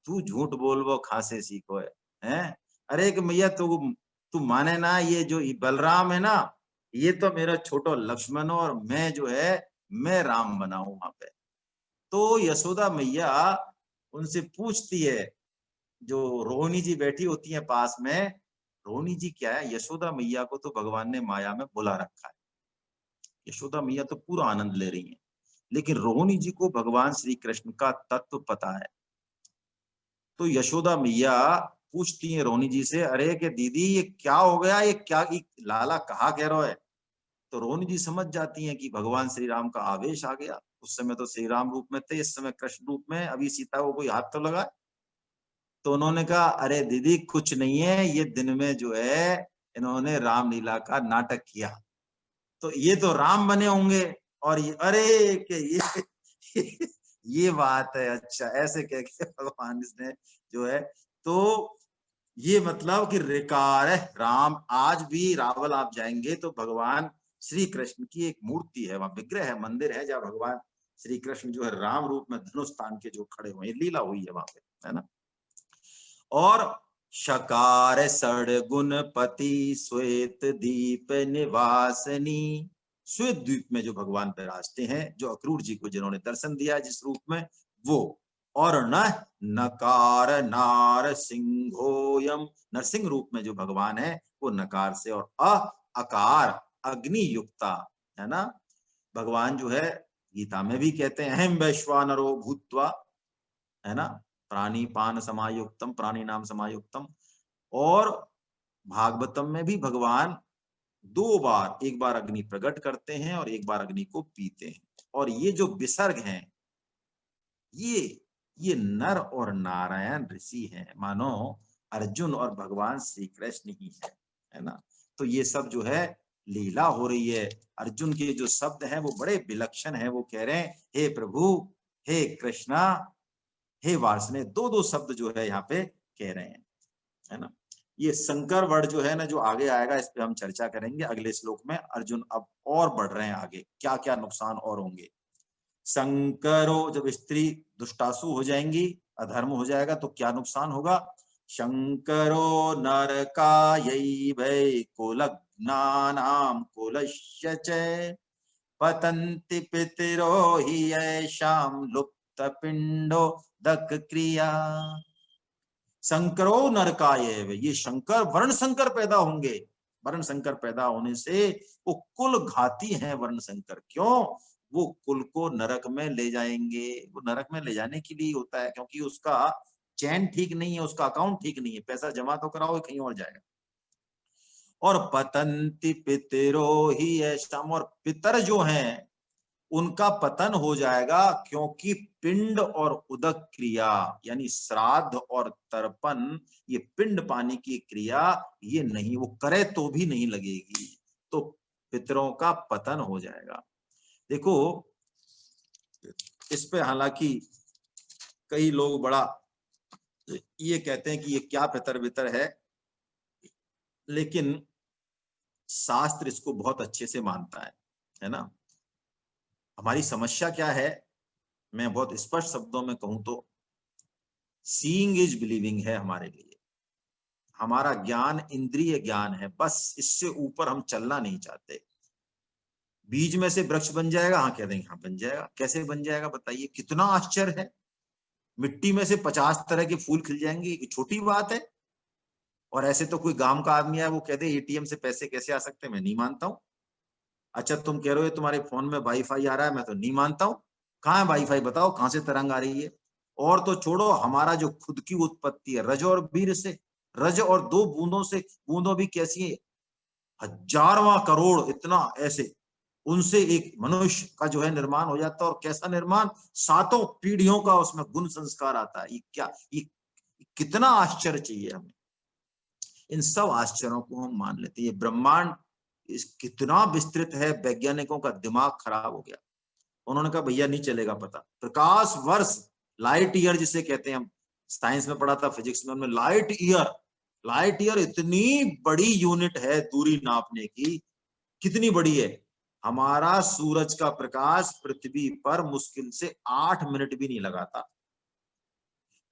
[SPEAKER 1] तू झूठ बोल वो खासे सीखो है? अरे कि मैया तू तू माने ना, ये जो बलराम है ना, ये तो मेरा छोटो लक्ष्मण और मैं जो है मैं राम बना हूं वहां पे। तो यशोदा मैया उनसे पूछती है, जो रोहिणी जी बैठी होती है पास में। रोहिणी जी क्या है, यशोदा मैया को तो भगवान ने माया में बुला रखा है। यशोदा मैया तो पूरा आनंद ले रही है, लेकिन रोहिणी जी को भगवान श्री कृष्ण का तत्व पता है। तो यशोदा मैया पूछती है रोहिणी जी से, अरे कि दीदी ये क्या हो गया, ये क्या, ये लाला कहाँ कह रहा है? तो रोहिणी जी समझ जाती हैं कि भगवान श्री राम का आवेश आ गया। उस समय तो श्री राम रूप में थे, इस समय कृष्ण रूप में, अभी सीता को कोई हाथ तो लगा। तो उन्होंने कहा अरे दीदी कुछ नहीं है, ये दिन में जो है इन्होंने रामलीला का नाटक किया, तो ये तो राम बने होंगे। और ये अरे के ये बात है, अच्छा ऐसे कह के भगवान इसने जो है, तो ये मतलब कि रिकार है राम। आज भी रावल आप जाएंगे तो भगवान श्री कृष्ण की एक मूर्ति है, वहां विग्रह है, मंदिर है, जहाँ भगवान श्री कृष्ण जो है राम रूप में धनुष तान के जो खड़े हुए, लीला हुई है वहां पे, है ना। और शकार सड़गुण पति श्वेत दीप निवासनी, श्वेत द्वीप में जो भगवान विराजते हैं, जो अक्रूर जी को जिन्होंने दर्शन दिया जिस रूप में, वो। और न नकार नार सिंहोयम, नरसिंह रूप में जो भगवान है वो नकार से, और अकार अग्नि युक्ता, है ना। भगवान जो है गीता में भी कहते हैं अहम वैश्वानरो भूत्वा, है ना, प्राणी पान समायुक्तम, प्राणी नाम समायुक्तम। और भागवतम में भी भगवान दो बार, एक बार अग्नि प्रकट करते हैं और एक बार अग्नि को पीते हैं। और ये जो विसर्ग हैं, ये ये नर और नारायण ऋषि हैं, मानो अर्जुन और भगवान श्री कृष्ण ही है ना। तो ये सब जो है लीला हो रही है। अर्जुन के जो शब्द हैं वो बड़े विलक्षण हैं, वो कह रहे हैं हे प्रभु, हे कृष्णा, हे वार्ष्णेय, दो दो शब्द जो है यहाँ पे कह रहे हैं, है ना। ये शंकर वर्ड जो है ना, जो आगे आएगा इस पे हम चर्चा करेंगे अगले श्लोक में। अर्जुन अब और बढ़ रहे हैं आगे, क्या क्या नुकसान और होंगे। शंकरो, जब स्त्री दुष्टासु हो जाएंगी, अधर्म हो जाएगा, तो क्या नुकसान होगा। शंकरो नरकायै कुलग्नानां कुलस्य च पतन्ति पितरो हि येषां लुप्त पिंडो दक क्रिया। शंकरो नरकाय, ये शंकर वर्ण शंकर पैदा होंगे। वर्ण शंकर पैदा होने से वो कुल घाती हैं। वर्ण शंकर क्यों? वो कुल को नरक में ले जाएंगे। वो नरक में ले जाने के लिए होता है, क्योंकि उसका चैन ठीक नहीं है, उसका अकाउंट ठीक नहीं है, पैसा जमा तो कराओ कहीं और जाएगा। और पतंति पितरो ही ऐसा, और पितर जो हैं उनका पतन हो जाएगा, क्योंकि पिंड और उदक क्रिया, यानी श्राद्ध और तर्पण, ये पिंड पानी की क्रिया, ये नहीं, वो करे तो भी नहीं लगेगी, तो पितरों का पतन हो जाएगा। देखो इस पे हालांकि कई लोग बड़ा ये कहते हैं कि ये क्या पितर बितर लेकिन शास्त्र इसको बहुत अच्छे से मानता है ना। हमारी समस्या क्या है, मैं बहुत स्पष्ट शब्दों में कहूं तो, सीइंग इज बिलीविंग है हमारे लिए। हमारा ज्ञान इंद्रिय ज्ञान है, बस इससे ऊपर हम चलना नहीं चाहते। बीज में से वृक्ष बन जाएगा, हाँ कह देंगे हाँ बन जाएगा। कैसे बन जाएगा बताइए, कितना आश्चर्य है। मिट्टी में से 50 तरह के फूल खिल जाएंगे, ये छोटी बात है। और ऐसे तो कोई गांव का आदमी है वो कह दे एटीएम से पैसे कैसे आ सकते हैं, मैं नहीं मानता हूं। अच्छा तुम कह रहे हो तुम्हारे फोन में वाईफाई आ रहा है, मैं तो नहीं मानता हूँ। कहाँ है वाईफाई, बताओ कहां से तरंग आ रही है। और तो छोड़ो, हमारा जो खुद की उत्पत्ति है रज और वीर से, रज और 2 बूंदों से, बूंदों भी कैसी है, हजारवां करोड़ इतना ऐसे, उनसे एक मनुष्य का जो है निर्माण हो जाता है। और कैसा निर्माण, 7 पीढ़ियों का उसमें गुण संस्कार आता है। ये क्या, ये कितना आश्चर्य चाहिए हमें। इन सब आश्चर्यों को हम मान लेते हैं। ये ब्रह्मांड इस कितना विस्तृत है, वैज्ञानिकों का दिमाग खराब हो गया। उन्होंने कहा भैया नहीं चलेगा पता, प्रकाश वर्ष, लाइट ईयर जिसे कहते हैं, हम साइंस में पढ़ा था, फिजिक्स में हमने, लाइट ईयर, लाइट ईयर इतनी बड़ी यूनिट है दूरी नापने की। कितनी बड़ी है, हमारा सूरज का प्रकाश पृथ्वी पर मुश्किल से 8 मिनट भी नहीं लगाता।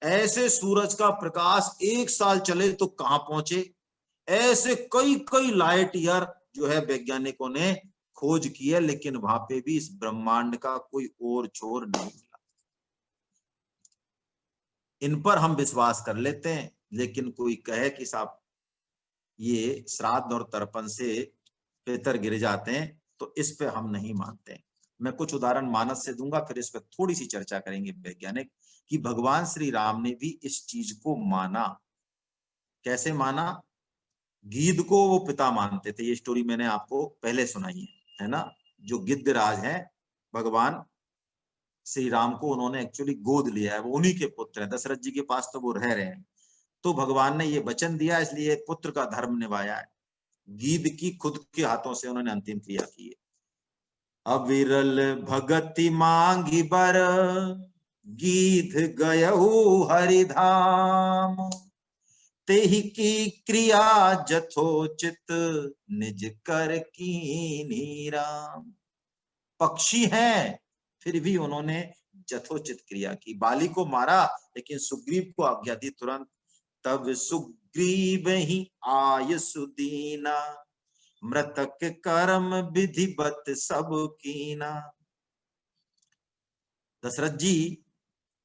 [SPEAKER 1] ऐसे सूरज का प्रकाश 1 साल चले तो कहां पहुंचे, ऐसे कई कई लाइट ईयर जो है वैज्ञानिकों ने खोज की है, लेकिन वहां पे भी इस ब्रह्मांड का कोई और छोर नहीं मिला। इन पर हम विश्वास कर लेते हैं, लेकिन कोई कहे कि साहब ये श्राद्ध और तर्पण से पितर गिर जाते हैं, तो इस पे हम नहीं मानते। मैं कुछ उदाहरण मानस से दूंगा, फिर इस पे थोड़ी सी चर्चा करेंगे वैज्ञानिक, कि भगवान श्री राम ने भी इस चीज को माना। कैसे माना, गीध को वो पिता मानते थे, ये स्टोरी मैंने आपको पहले सुनाई है ना। जो गिद्धराज है, भगवान श्री राम को उन्होंने एक्चुअली गोद लिया है, वो उन्हीं के पुत्र हैं, दशरथ जी के पास तो वो रह रहे हैं। तो भगवान ने ये वचन दिया, इसलिए पुत्र का धर्म निभाया है। गीध की खुद के हाथों से उन्होंने अंतिम क्रिया की है। अविरल भगति मांगी बर, गीध गयहु हरिधाम, तेहि की क्रिया जथोचित, निज कर कीन्ही राम। पक्षी हैं, फिर भी उन्होंने जथोचित क्रिया की। बाली को मारा, लेकिन सुग्रीव को आज्ञा दी तुरंत। तब सुग्रीव ही आय सुदीना, मृतक कर्म विधिवत सब कीना। दशरथ जी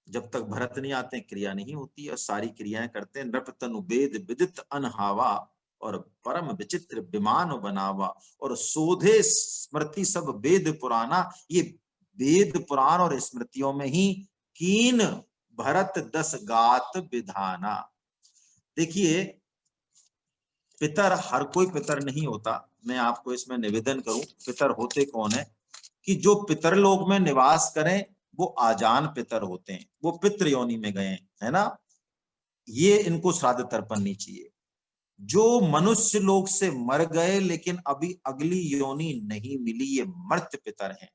[SPEAKER 1] जब तक भरत नहीं आते क्रिया नहीं होती, और सारी क्रियाएं करते हैं। नृप तनु वेद विदित अनहावा, और परम विचित्र विमान बनावा, और शोधे स्मृति सब वेद पुराना। ये वेद पुराण और स्मृतियों में ही कीन भरत 10 गात विधाना। देखिए, पितर हर कोई पितर नहीं होता। मैं आपको इसमें निवेदन करूं, पितर होते कौन है, कि जो पितरलोक में निवास करें वो आजान पितर होते हैं, वो पितृ योनि में गए, है ना। ये इनको श्राद्ध तर्पण नहीं चाहिए। जो मनुष्य लोक से मर गए लेकिन अभी अगली योनि नहीं मिली, ये मर्त्य पितर हैं।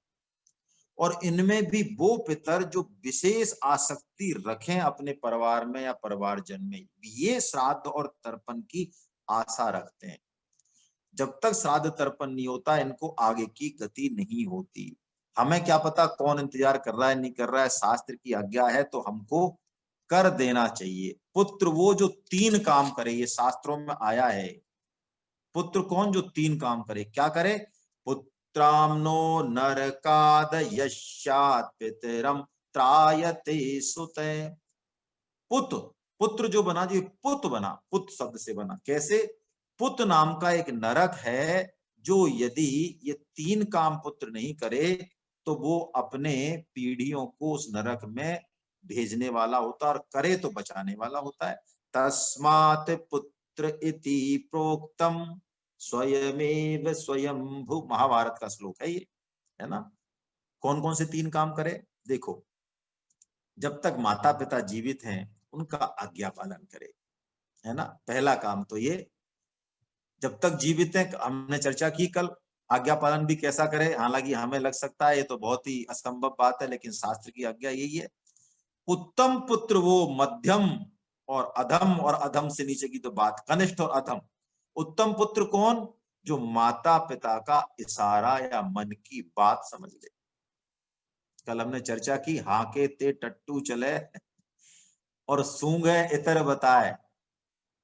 [SPEAKER 1] और इनमें भी वो पितर जो विशेष आसक्ति रखें अपने परिवार में या परिवारजन में, ये श्राद्ध और तर्पण की आशा रखते हैं। जब तक श्राद्ध तर्पण नहीं होता, इनको आगे की गति नहीं होती। हमें क्या पता कौन इंतजार कर रहा है नहीं कर रहा है, शास्त्र की आज्ञा है तो हमको कर देना चाहिए। पुत्र वो जो 3 काम करे, ये शास्त्रों में आया है। पुत्र कौन, जो 3 काम करे। क्या करे, पुत्रामनो नरकाद यश्यात पितरम त्रायते सुते। पुत्र, पुत्र जो बना, जो पुत बना, पुत शब्द से बना। कैसे, पुत नाम का एक नरक है, जो यदि ये 3 काम पुत्र नहीं करे तो वो अपने पीढ़ियों को उस नरक में भेजने वाला होता, और करे तो बचाने वाला होता है। तस्मात् पुत्र इति प्रोक्तम स्वयमेव स्वयंभू, महाभारत का श्लोक है ये, है ना। कौन कौन से 3 काम करे, देखो। जब तक माता पिता जीवित हैं उनका आज्ञा पालन करे, है ना। पहला काम तो ये, जब तक जीवित हैं। हमने चर्चा की कल, आज्ञा पालन भी कैसा करे। हालांकि हमें लग सकता है ये तो बहुत ही असंभव बात है, लेकिन शास्त्र की आज्ञा यही है। उत्तम पुत्र वो, मध्यम और अधम, और अधम से नीचे की तो बात, कनिष्ठ और अधम। उत्तम पुत्र कौन, जो माता पिता का इशारा या मन की बात समझ ले। कल हमने चर्चा की, हाके ते टट्टू चले और सूंघे इतर बताए,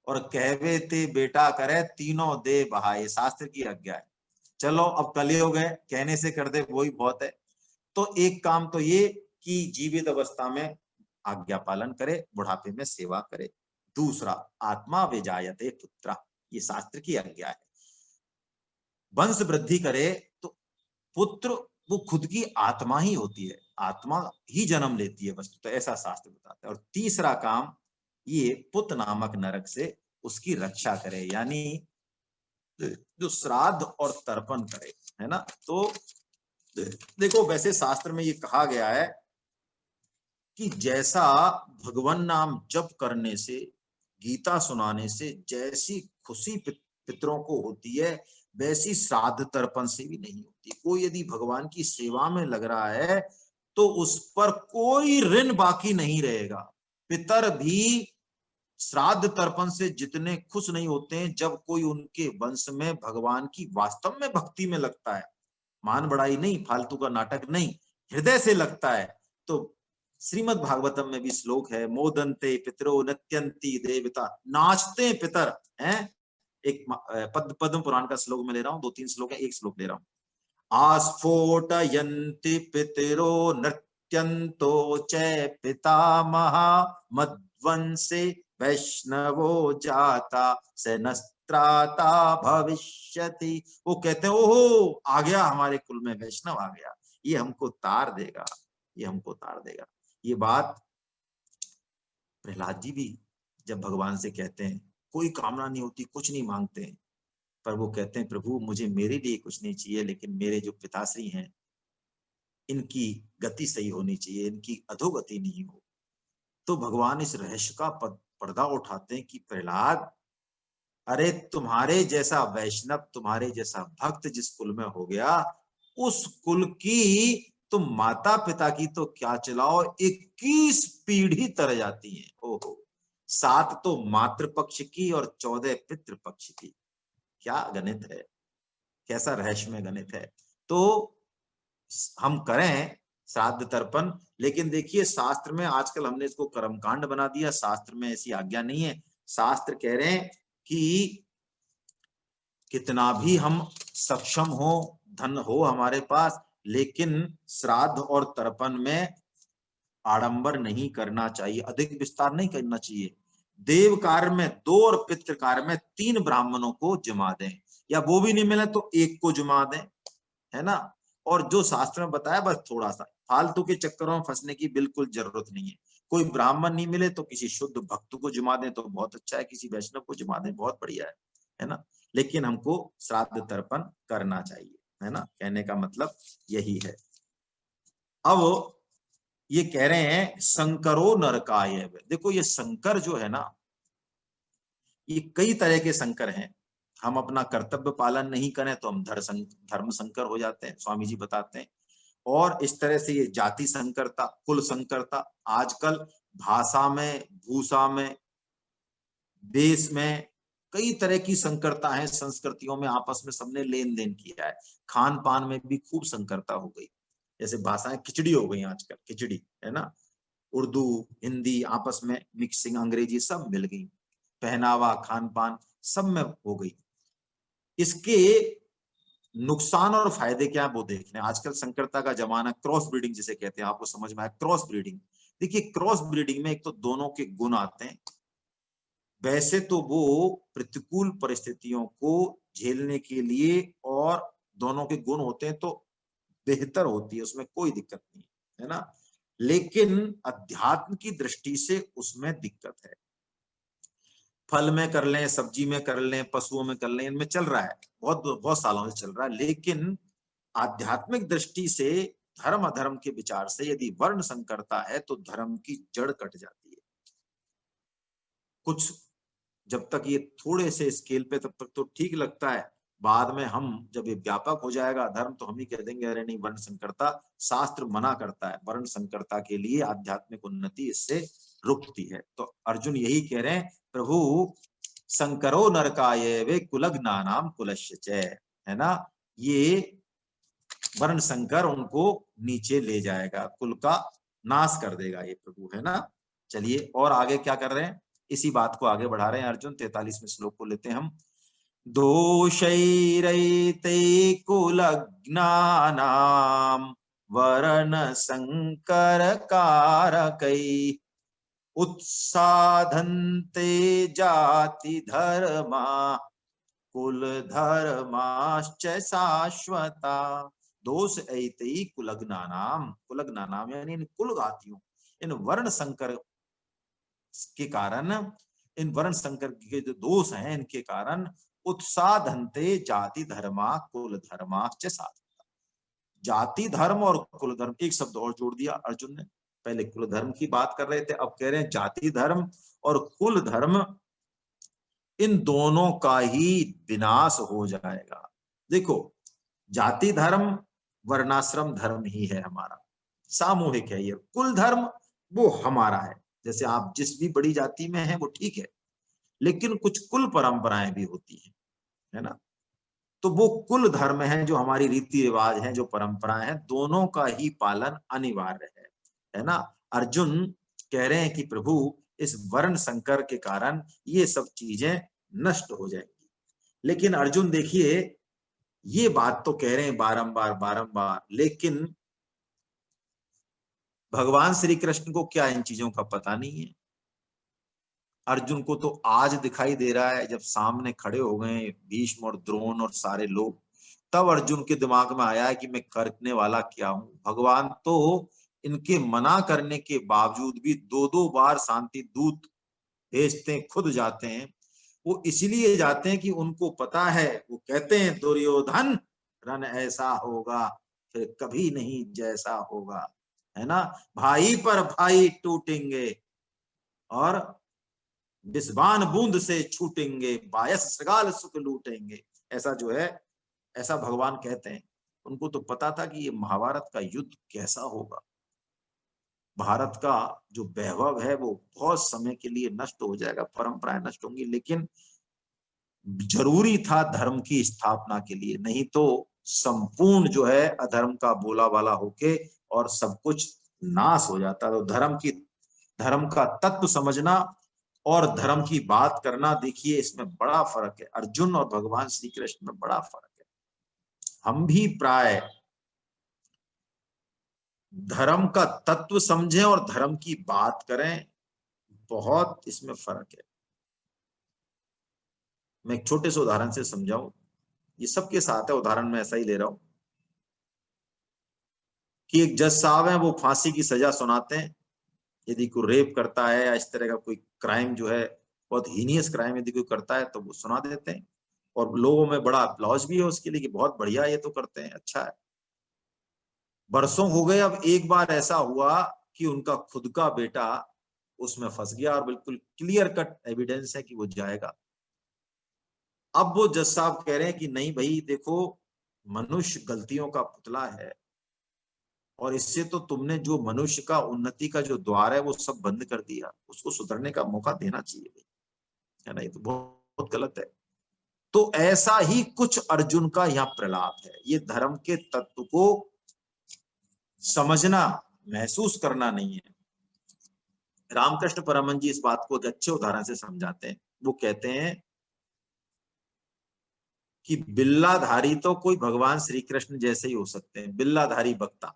[SPEAKER 1] और कहवे ते बेटा करे, तीनों दे बहाए। शास्त्र की आज्ञा है। चलो अब कलयुग है, कहने से कर दे वही बहुत है। तो एक काम तो ये कि जीवित अवस्था में आज्ञा पालन करे, बुढ़ापे में सेवा करे। दूसरा, आत्मा विजायते पुत्रा, ये शास्त्र की आज्ञा है। वंश वृद्धि करे, तो पुत्र वो खुद की आत्मा ही होती है, आत्मा ही जन्म लेती है वस्तु, तो ऐसा शास्त्र बताता है। और तीसरा काम, ये पुत नामक नरक से उसकी रक्षा करे, यानी जो श्राद्ध और तर्पण करे, है ना। तो देखो वैसे शास्त्र में ये कहा गया है कि जैसा भगवान नाम जप करने से, गीता सुनाने से जैसी खुशी पितरों को होती है, वैसी श्राद्ध तर्पण से भी नहीं होती। कोई यदि भगवान की सेवा में लग रहा है तो उस पर कोई ऋण बाकी नहीं रहेगा। पितर भी श्राद्ध तर्पण से जितने खुश नहीं होते हैं जब कोई उनके वंश में भगवान की वास्तव में भक्ति में लगता है, मान बढ़ाई नहीं, फालतू का नाटक नहीं, हृदय से लगता है। तो श्रीमद् भागवतम में भी श्लोक है, मोदन्ते पितरो नत्यंती देवता, नाचते हैं पितर हैं। एक पद्म पुराण का श्लोक में ले रहा हूं, 2-3 श्लोक है, एक श्लोक ले रहा हूं। आस्फोटयन्ति पितरो नृत्यन्तो च पितामहा मध्वंसे वैष्णवो जाता स नस्त्राता भविष्यति। वो कहते हैं ओहो आ गया, हमारे कुल में वैष्णव आ गया, ये हमको तार देगा, ये हमको तार देगा। ये बात प्रहलाद जी भी जब भगवान से कहते हैं, कोई कामना नहीं होती, कुछ नहीं मांगते हैं, पर वो कहते हैं प्रभु मुझे मेरे लिए कुछ नहीं चाहिए, लेकिन मेरे जो पिताश्री हैं इनकी गति सही होनी चाहिए, इनकी अधोगति नहीं हो। तो भगवान इस रहस्य का पर्दा उठाते हैं कि प्रहलाद, अरे तुम्हारे जैसा वैष्णव, तुम्हारे जैसा भक्त जिस कुल में हो गया, उस कुल की तुम माता पिता की तो क्या चलाओ, 21 पीढ़ी तर जाती है। ओहो, 7 तो मातृ पक्ष की और 14 पितृ पक्ष की। क्या गणित है, कैसा रहस्यमय गणित है। तो हम करें श्राद्ध तर्पण, लेकिन देखिए शास्त्र में आजकल हमने इसको कर्मकांड बना दिया, शास्त्र में ऐसी आज्ञा नहीं है। शास्त्र कह रहे हैं कि कितना भी हम सक्षम हो, धन हो हमारे पास, लेकिन श्राद्ध और तर्पण में आडंबर नहीं करना चाहिए, अधिक विस्तार नहीं करना चाहिए। देव कार्य में 2 और पितृ कार्य में 3 ब्राह्मणों को जमा दें, या वो भी नहीं मिले तो 1 को जमा दें, है ना। और जो शास्त्र में बताया बस थोड़ा सा, फालतू के चक्करों में फंसने की बिल्कुल जरूरत नहीं है। कोई ब्राह्मण नहीं मिले तो किसी शुद्ध भक्त को जमा दें तो बहुत अच्छा है, किसी वैष्णव को जमा दें बहुत बढ़िया है ना। लेकिन हमको श्राद्ध तर्पण करना चाहिए, है ना, कहने का मतलब यही है। अब ये कह रहे हैं शंकरो नरकाय। देखो ये शंकर जो है ना, ये कई तरह के शंकर हैं। हम अपना कर्तव्य पालन नहीं करें तो हम धर्म संकर हो जाते हैं, स्वामी जी बताते हैं। और इस तरह से ये जाति संकरता, कुल संकरता, आजकल भाषा में, भूषा में, देश में कई तरह की संकरता है। संस्कृतियों में आपस में सबने लेन देन किया है, खान पान में भी खूब संकरता हो गई। जैसे भाषाएं खिचड़ी हो गई आजकल, खिचड़ी है ना, उर्दू हिंदी आपस में मिक्सिंग, अंग्रेजी सब मिल गई, पहनावा खान पान सब में हो गई। इसके नुकसान और फायदे क्या है वो देख लें। आजकल संकरता का जमाना, क्रॉस ब्रीडिंग जिसे कहते हैं, आपको समझ में आया क्रॉस ब्रीडिंग। देखिए क्रॉस ब्रीडिंग में एक तो दोनों के गुण आते हैं, वैसे तो वो प्रतिकूल परिस्थितियों को झेलने के लिए और दोनों के गुण होते हैं तो बेहतर होती है, उसमें कोई दिक्कत नहीं है ना। लेकिन अध्यात्म की दृष्टि से उसमें दिक्कत है। फल में कर लें, सब्जी में कर लें, पशुओं में कर लें, इनमें चल रहा है, बहुत बहुत सालों से चल रहा है। लेकिन आध्यात्मिक दृष्टि से, धर्म अधर्म के विचार से यदि वर्ण संकरता है तो धर्म की जड़ कट जाती है। कुछ जब तक ये थोड़े से स्केल पे तब तक तो ठीक लगता है, बाद में हम जब ये व्यापक हो जाएगा धर्म तो हम ही कह देंगे अरे नहीं वर्ण संकरता, शास्त्र मना करता है, वर्ण संकरता के लिए आध्यात्मिक उन्नति इससे रुकती है। तो अर्जुन यही कह रहे हैं, प्रभु संकरो नरकाय वे कुलग्नानाम कुलश्च, है ना, ये वर्ण संकर उनको नीचे ले जाएगा, कुल का नाश कर देगा ये प्रभु, है ना। चलिए और आगे क्या कर रहे हैं, इसी बात को आगे बढ़ा रहे हैं अर्जुन। 43वें श्लोक को लेते हैं हम। दोषैरैते कुलज्ञानाम वर्ण संकर कारकै उत्साधन्ते जाति धर्मा कुल धर्माश्च शाश्वता। दोष ऐतई कुलग्नानाम यानी इन कुलघातियों, इन वर्ण संकर के कारण, इन वर्ण संकर के जो दोष हैं इनके कारण उत्साधनते जाति धर्मा कुल धर्मा च साधन। जाति धर्म और कुल धर्म, एक शब्द और जोड़ दिया अर्जुन ने। पहले कुल धर्म की बात कर रहे थे, अब कह रहे हैं जाति धर्म और कुल धर्म, इन दोनों का ही विनाश हो जाएगा। देखो, जाति धर्म वर्णाश्रम धर्म ही है हमारा, सामूहिक है ये। कुल धर्म वो हमारा है, जैसे आप जिस भी बड़ी जाति में हैं वो ठीक है, लेकिन कुछ कुल परंपराएं भी होती है ना। तो वो कुल धर्म है, जो हमारी रीति रिवाज है, जो परंपराएं हैं, दोनों का ही पालन अनिवार्य है ना। अर्जुन कह रहे हैं कि प्रभु इस वर्ण संकर के कारण ये सब चीजें नष्ट हो जाएंगी। लेकिन अर्जुन देखिए, ये बात तो कह रहे हैं बारंबार बारंबार, लेकिन भगवान श्री कृष्ण को क्या इन चीजों का पता नहीं है? अर्जुन को तो आज दिखाई दे रहा है, जब सामने खड़े हो गए भीष्म और द्रोण और सारे लोग, तब अर्जुन के दिमाग में आया है कि मैं करने वाला क्या हूं। भगवान तो इनके मना करने के बावजूद भी दो दो बार शांति दूत भेजते हैं, खुद जाते हैं। वो इसलिए जाते हैं कि उनको पता है, वो कहते हैं दुर्योधन रण ऐसा होगा फिर कभी नहीं जैसा होगा, है ना। भाई पर भाई टूटेंगे और बिस्बान बूंद से छूटेंगे, बायस सगाल सुख लूटेंगे, ऐसा जो है, ऐसा भगवान कहते हैं। उनको तो पता था कि ये महाभारत का युद्ध कैसा होगा, भारत का जो वैभव है वो बहुत समय के लिए नष्ट हो जाएगा, परंपराएं नष्ट होंगी, लेकिन जरूरी था धर्म की स्थापना के लिए, नहीं तो संपूर्ण जो है अधर्म का बोला वाला होके और सब कुछ नाश हो जाता। तो धर्म का तत्व समझना और धर्म की बात करना, देखिए इसमें बड़ा फर्क है। अर्जुन और भगवान श्री कृष्ण में बड़ा फर्क है। हम भी प्राय धर्म का तत्व समझें और धर्म की बात करें, बहुत इसमें फर्क है। मैं एक छोटे से उदाहरण से समझाऊं, ये सबके साथ है, उदाहरण मैं ऐसा ही ले रहा हूं कि एक जज साहब हैं, वो फांसी की सजा सुनाते हैं यदि कोई रेप करता है या इस तरह का कोई क्राइम जो है, बहुत हीनियस क्राइम यदि कोई करता है, तो वो सुना देते हैं और लोगों में बड़ा अप्लॉज भी है उसके लिए कि बहुत बढ़िया ये तो करते हैं, अच्छा है। बरसों हो गए, अब एक बार ऐसा हुआ कि उनका खुद का बेटा उसमें फंस गया और बिल्कुल क्लियर कट एविडेंस है कि वो जाएगा। अब वो जज साहब कह रहे हैं कि नहीं भाई देखो, मनुष्य गलतियों का पुतला है और इससे तो तुमने जो मनुष्य का उन्नति का जो द्वार है वो सब बंद कर दिया, उसको सुधरने का मौका देना चाहिए भाई, है ना। ये तो बहुत गलत है। तो ऐसा ही कुछ अर्जुन का यहाँ प्रलाप है। ये धर्म के तत्व को समझना, महसूस करना नहीं है। रामकृष्ण परमहंस जी इस बात को एक अच्छे उदाहरण से समझाते हैं। वो कहते हैं कि बिल्लाधारी तो कोई भगवान श्री कृष्ण जैसे ही हो सकते हैं, बिल्लाधारी वक्ता,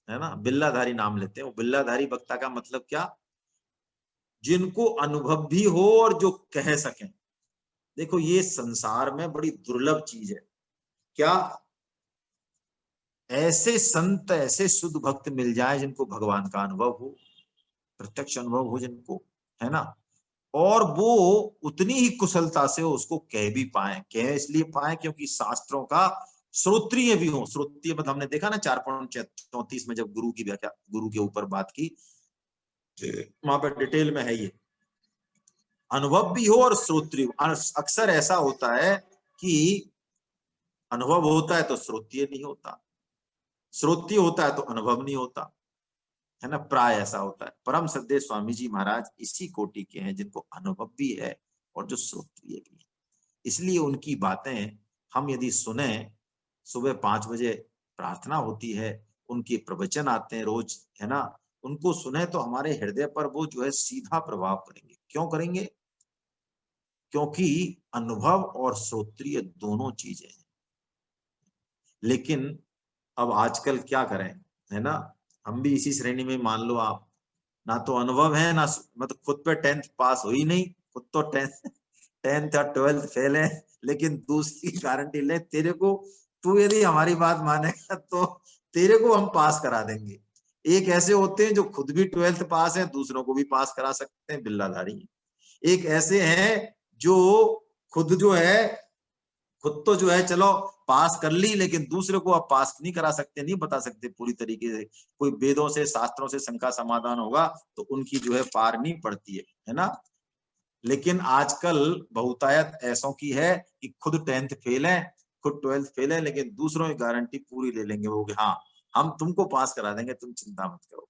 [SPEAKER 1] है ना, बिल्लाधारी नाम लेते हैं। वो बिल्लाधारी वक्ता का मतलब क्या? जिनको अनुभव भी हो और जो कह सकें। देखो ये संसार में बड़ी दुर्लभ चीज है, क्या ऐसे संत, ऐसे शुद्ध भक्त मिल जाए जिनको भगवान का अनुभव हो, प्रत्यक्ष अनुभव हो जिनको, है ना, और वो उतनी ही कुशलता से उसको कह भी पाए। कह इसलिए पाए क्योंकि शास्त्रों का श्रोत्रिय भी हो। श्रोत्रिय मतलब हमने देखा ना 4.34 में जब गुरु की व्याख्या, गुरु के ऊपर बात की, वहां पर डिटेल में है ये, अनुभव भी हो और श्रोत्रिय। अक्सर ऐसा होता है कि अनुभव होता है तो श्रोत्रिय नहीं होता, श्रोत्रिय होता है तो अनुभव नहीं होता, है ना, प्राय ऐसा होता है। परम श्रद्धेय स्वामी जी महाराज इसी कोटि के हैं जिनको अनुभव भी है और जो श्रोत्रिय भी है। इसलिए उनकी बातें हम यदि सुने, सुबह 5 बजे प्रार्थना होती है, उनके प्रवचन आते हैं रोज, है ना, उनको सुने तो हमारे हृदय पर वो जो है सीधा प्रभाव करेंगे। क्यों करेंगे? क्योंकि अनुभव और श्रोत्रिय दोनों चीजें हैं। लेकिन अब आजकल क्या करें, है ना, हम भी इसी श्रेणी में मान लो आप, ना तो अनुभव है ना, मतलब खुद पे 10th पास हुई नहीं, खुद तो 10th और 12th फेल है, लेकिन दूसरी की गारंटी ले तेरे को तू यदि हमारी बात मानेगा तो तेरे को हम पास करा देंगे। एक ऐसे होते हैं जो खुद भी 12th पास है, दूसरों को भी पास करा सकते हैं, बिल्लाधारी। एक ऐसे हैं जो खुद जो है, खुद तो जो है चलो पास कर ली, लेकिन दूसरे को अब पास नहीं करा सकते, नहीं बता सकते पूरी तरीके से। कोई वेदों से शास्त्रों से शंका समाधान होगा तो उनकी जो है पार नहीं पड़ती है ना। लेकिन आजकल बहुतायत ऐसों की है कि खुद 10th फेल है, खुद 12th फेल है, लेकिन दूसरों की गारंटी पूरी ले लेंगे वो कि हाँ हम तुमको पास करा देंगे, तुम चिंता मत करो।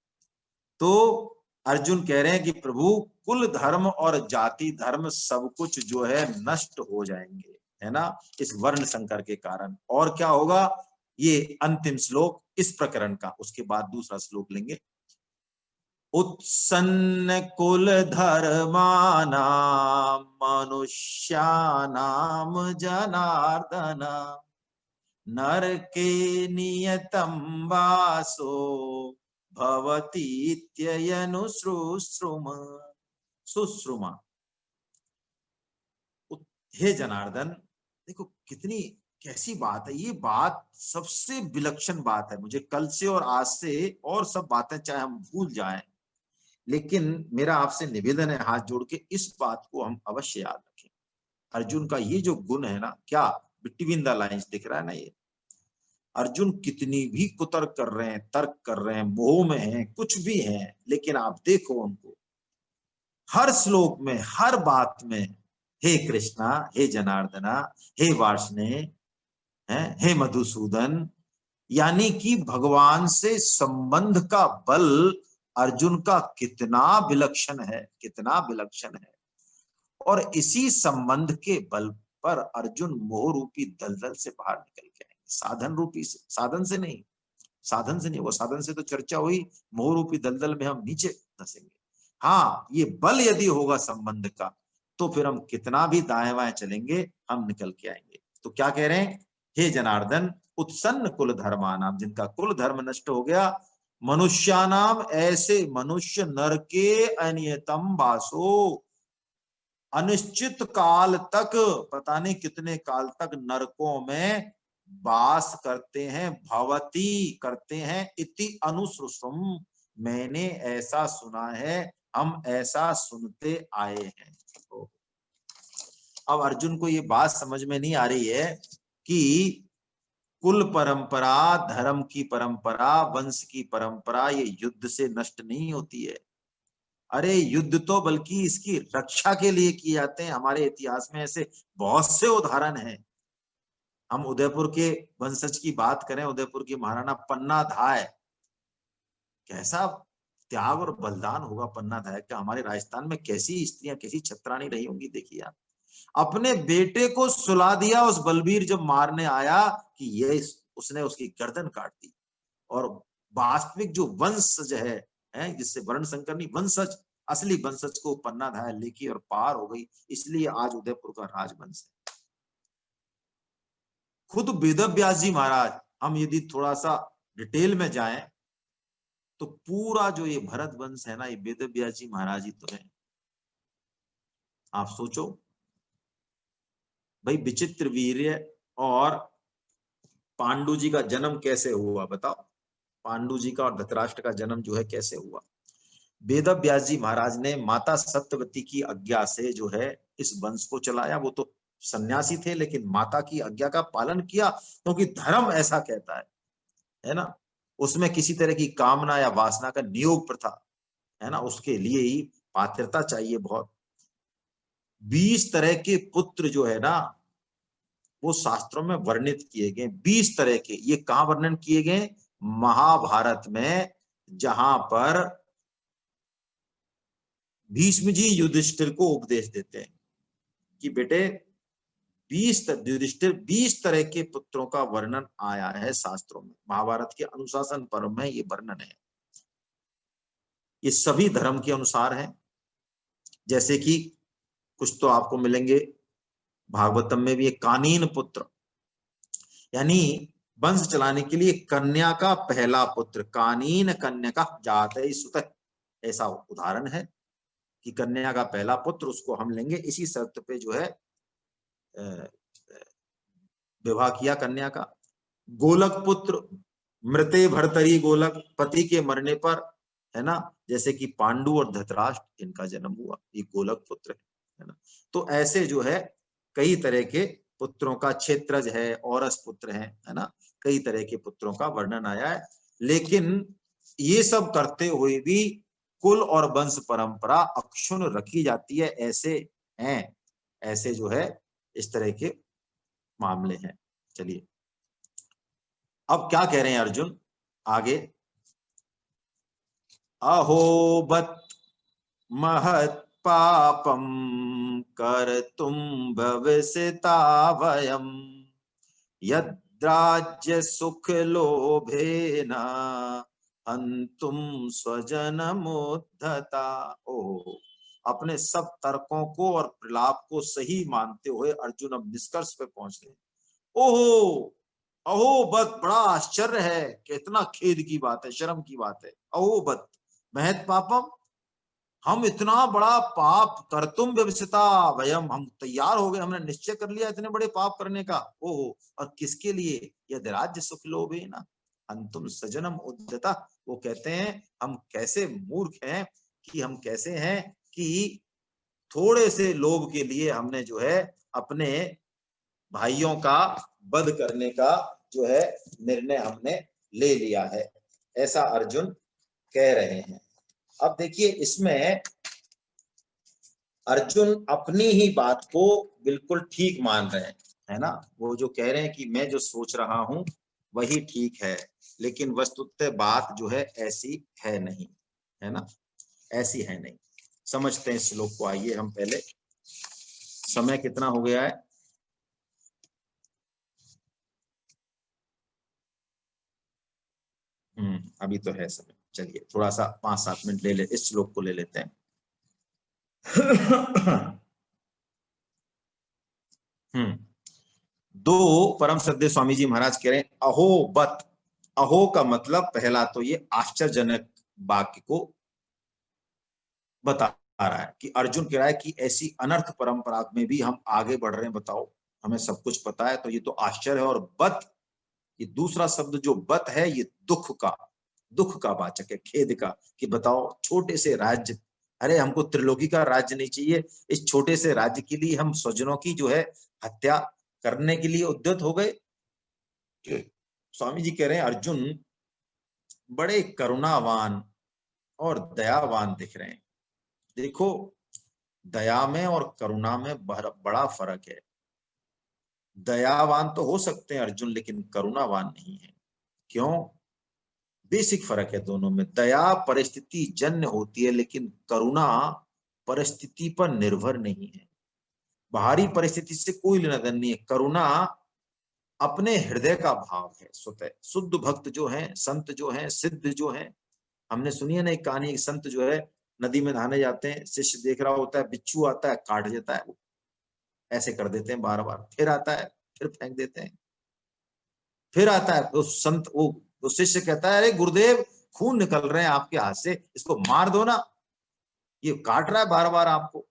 [SPEAKER 1] तो अर्जुन कह रहे हैं कि प्रभु कुल धर्म और जाति धर्म सब कुछ जो है नष्ट हो जाएंगे, है ना, इस वर्ण संकर के कारण। और क्या होगा, ये अंतिम श्लोक इस प्रकरण का, उसके बाद दूसरा श्लोक लेंगे। उत्सन्न कुल धर्मानां मनुष्याणां जनार्दन नरके नियतं वासो भवतीत्ययनु सुश्रुमा। हे जनार्दन, देखो कितनी कैसी बात है ये, बात सबसे विलक्षण बात है। मुझे कल से और आज से और सब बातें चाहे हम भूल जाएं, लेकिन मेरा आपसे निवेदन है हाथ जोड़ के, इस बात को हम अवश्य याद रखें। अर्जुन का ये जो गुण है ना, क्या बिटवीन द लाइंस दिख रहा है ना, ये अर्जुन कितनी भी कुतर्क कर रहे हैं, तर्क कर रहे हैं, मोह में हैं, कुछ भी हैं, लेकिन आप देखो उनको हर श्लोक में, हर बात में, हे कृष्णा, हे जनार्दना, हे वार्ष्णे, हे मधुसूदन, यानी कि भगवान से संबंध का बल अर्जुन का कितना विलक्षण है, कितना विलक्षण है। और इसी संबंध के बल पर अर्जुन मोह रूपी दलदल से बाहर निकल के आएंगे, साधन रूपी से, साधन से नहीं, साधन से नहीं, वो साधन से तो चर्चा हुई, मोह रूपी दलदल में हम नीचे धसेंगे। हाँ, ये बल यदि होगा संबंध का, तो फिर हम कितना भी दाएं बाएं चलेंगे, हम निकल के आएंगे। तो क्या कह रहे हैं, हे जनार्दन, उत्सन्न कुल धर्मानाम, जिनका कुल धर्म नष्ट हो गया, मनुष्यानाम, ऐसे मनुष्य नर के अनियतम वासो, अनिश्चित काल तक, पता नहीं कितने काल तक नरकों में वास करते हैं, भवती करते हैं, इति अनुश्रुतम, मैंने ऐसा सुना है, हम ऐसा सुनते आए हैं। तो अब अर्जुन को ये बात समझ में नहीं आ रही है कि कुल परंपरा, धर्म की परंपरा, वंश की परंपरा ये युद्ध से नष्ट नहीं होती है। अरे युद्ध तो बल्कि इसकी रक्षा के लिए किए जाते हैं। हमारे इतिहास में ऐसे बहुत से उदाहरण हैं। हम उदयपुर के वंशज की बात करें, उदयपुर की महाराणा पन्ना धाय, कैसा त्याग और बलिदान होगा पन्ना धाय का। हमारे राजस्थान में कैसी स्त्रियां, कैसी छत्राणी रही होंगी, देखिए आप। अपने बेटे को सुला दिया उस बलबीर जब मारने आया कि ये, उसने उसकी गर्दन काट दी। और वास्तविक जो वंशज है जिससे वर्ण संकर नहीं, वंशज, असली वंशज को पन्ना धाया लेके और पार हो गई, इसलिए आज उदयपुर का राजवंश है। खुद वेद व्यास जी महाराज, हम यदि थोड़ा सा डिटेल में जाएं तो पूरा जो ये भरत वंश है ना, ये वेद व्यास जी महाराज ही तो है। आप सोचो भाई, विचित्र वीर्य और पांडु जी का जन्म कैसे हुआ, बताओ। पांडु जी का और धृतराष्ट्र का जन्म जो है कैसे हुआ। वेद व्यास जी महाराज ने माता सत्यवती की आज्ञा से जो है इस वंश को चलाया। वो तो सन्यासी थे, लेकिन माता की आज्ञा का पालन किया, क्योंकि धर्म ऐसा कहता है ना। उसमें किसी तरह की कामना या वासना का नियोग प्रथा, है ना, उसके लिए ही पात्रता चाहिए बहुत। 20 तरह के पुत्र जो है ना, वो शास्त्रों में वर्णित किए गए, 20 तरह के। ये कहां वर्णन किए गए, महाभारत में, जहां पर भीष्म जी युधिष्ठिर को उपदेश देते हैं कि बेटे 20 तरह के पुत्रों का वर्णन आया है शास्त्रों में। महाभारत के अनुशासन पर्व में ये वर्णन है। ये सभी धर्म के अनुसार है। जैसे कि कुछ तो आपको मिलेंगे भागवतम में भी, एक कानीन पुत्र, यानी वंश चलाने के लिए कन्या का पहला पुत्र, कानीन कन्या का जात सुत, ऐसा उदाहरण है कि कन्या का पहला पुत्र, उसको हम लेंगे, इसी शर्त पे जो है विवाह किया कन्या का। गोलक पुत्र, मृते भर्तरी गोलक, पति के मरने पर, है ना, जैसे कि पांडु और धृतराष्ट्र, इनका जन्म हुआ, ये गोलक पुत्र है ना। तो ऐसे जो है कई तरह के पुत्रों का, क्षेत्रज है, औरस पुत्र है ना, कई तरह के पुत्रों का वर्णन आया है। लेकिन ये सब करते हुए भी कुल और वंश परंपरा अक्षुण रखी जाती है, ऐसे हैं, ऐसे जो है इस तरह के मामले हैं। चलिए अब क्या कह रहे हैं अर्जुन आगे, अहो बत महत पापम कर्तुम भविष्यता वयम यद्राज्य सुख लोभेन हन्तुम स्वजनमुद्धता। ओ, अपने सब तर्कों को और प्रलाप को सही मानते हुए अर्जुन अब निष्कर्ष पे पहुंच गए। ओहो, अहो बत, बड़ा आश्चर्य है, कितना खेद की बात है, शर्म की बात है। अहो बत महत पापम, हम इतना बड़ा पाप, कर्तुम व्यवसिता वयम, हम तैयार हो गए, हमने निश्चय कर लिया इतने बड़े पाप करने का। ओहो, और किसके लिए, यदि राज्य सुख लोभे ना अंतुम सजनम उद्यता। वो कहते हैं हम कैसे मूर्ख हैं, कि हम कैसे हैं कि थोड़े से लोभ के लिए हमने जो है अपने भाइयों का वध करने का जो है निर्णय हमने ले लिया है, ऐसा अर्जुन कह रहे हैं। अब देखिए इसमें अर्जुन अपनी ही बात को बिल्कुल ठीक मान रहे हैं, है ना। वो जो कह रहे हैं कि मैं जो सोच रहा हूं वही ठीक है, लेकिन वस्तुतः बात जो है ऐसी है नहीं, है ना, ऐसी है नहीं। समझते हैं श्लोक को, आइए हम पहले, समय कितना हो गया है, अभी तो है समय, चलिए थोड़ा सा 5-7 मिनट ले ले, इस श्लोक को ले लेते हैं। हम्म दो परम श्रद्धेय स्वामी जी महाराज कह रहे हैं, अहो बत, अहो का मतलब पहला तो ये आश्चर्यजनक वाक्य को बता रहा है कि अर्जुन कह रहा है कि ऐसी अनर्थ परंपरा में भी हम आगे बढ़ रहे हैं, बताओ, हमें सब कुछ पता है, तो ये तो आश्चर्य है। और बत, ये दूसरा शब्द जो बत है, ये दुख का वाचक है, खेद का, कि बताओ छोटे से राज्य, अरे हमको त्रिलोकी का राज्य नहीं चाहिए, इस छोटे से राज्य के लिए हम स्वजनों की जो है हत्या करने के लिए उद्यत हो गए। स्वामी जी कह रहे हैं अर्जुन बड़े करुणावान और दयावान दिख रहे हैं। देखो, दया में और करुणा में बड़ा फर्क है। दयावान तो हो सकते हैं अर्जुन, लेकिन करुणावान नहीं है। क्यों? बेसिक फर्क है दोनों में। दया परिस्थिति जन्य होती है, लेकिन करुणा परिस्थिति पर निर्भर नहीं है, बाहरी परिस्थिति से कोई लेना देना नहीं है। करुणा अपने हृदय का भाव है स्वतः। शुद्ध भक्त जो हैं, संत जो हैं, सिद्ध जो हैं, हमने सुनी है ना एक कहानी, एक संत जो है नदी में नहाने जाते हैं, शिष्य देख रहा होता है, बिच्छू आता है काट देता है, वो ऐसे कर देते हैं बार बार, फिर आता है, फिर फेंक देते हैं, फिर आता है, तो संत वो शिष्य कहता है, अरे गुरुदेव खून निकल रहे हैं आपके हाथ से, इसको मार दो ना, ये काट रहा है बार बार आपको।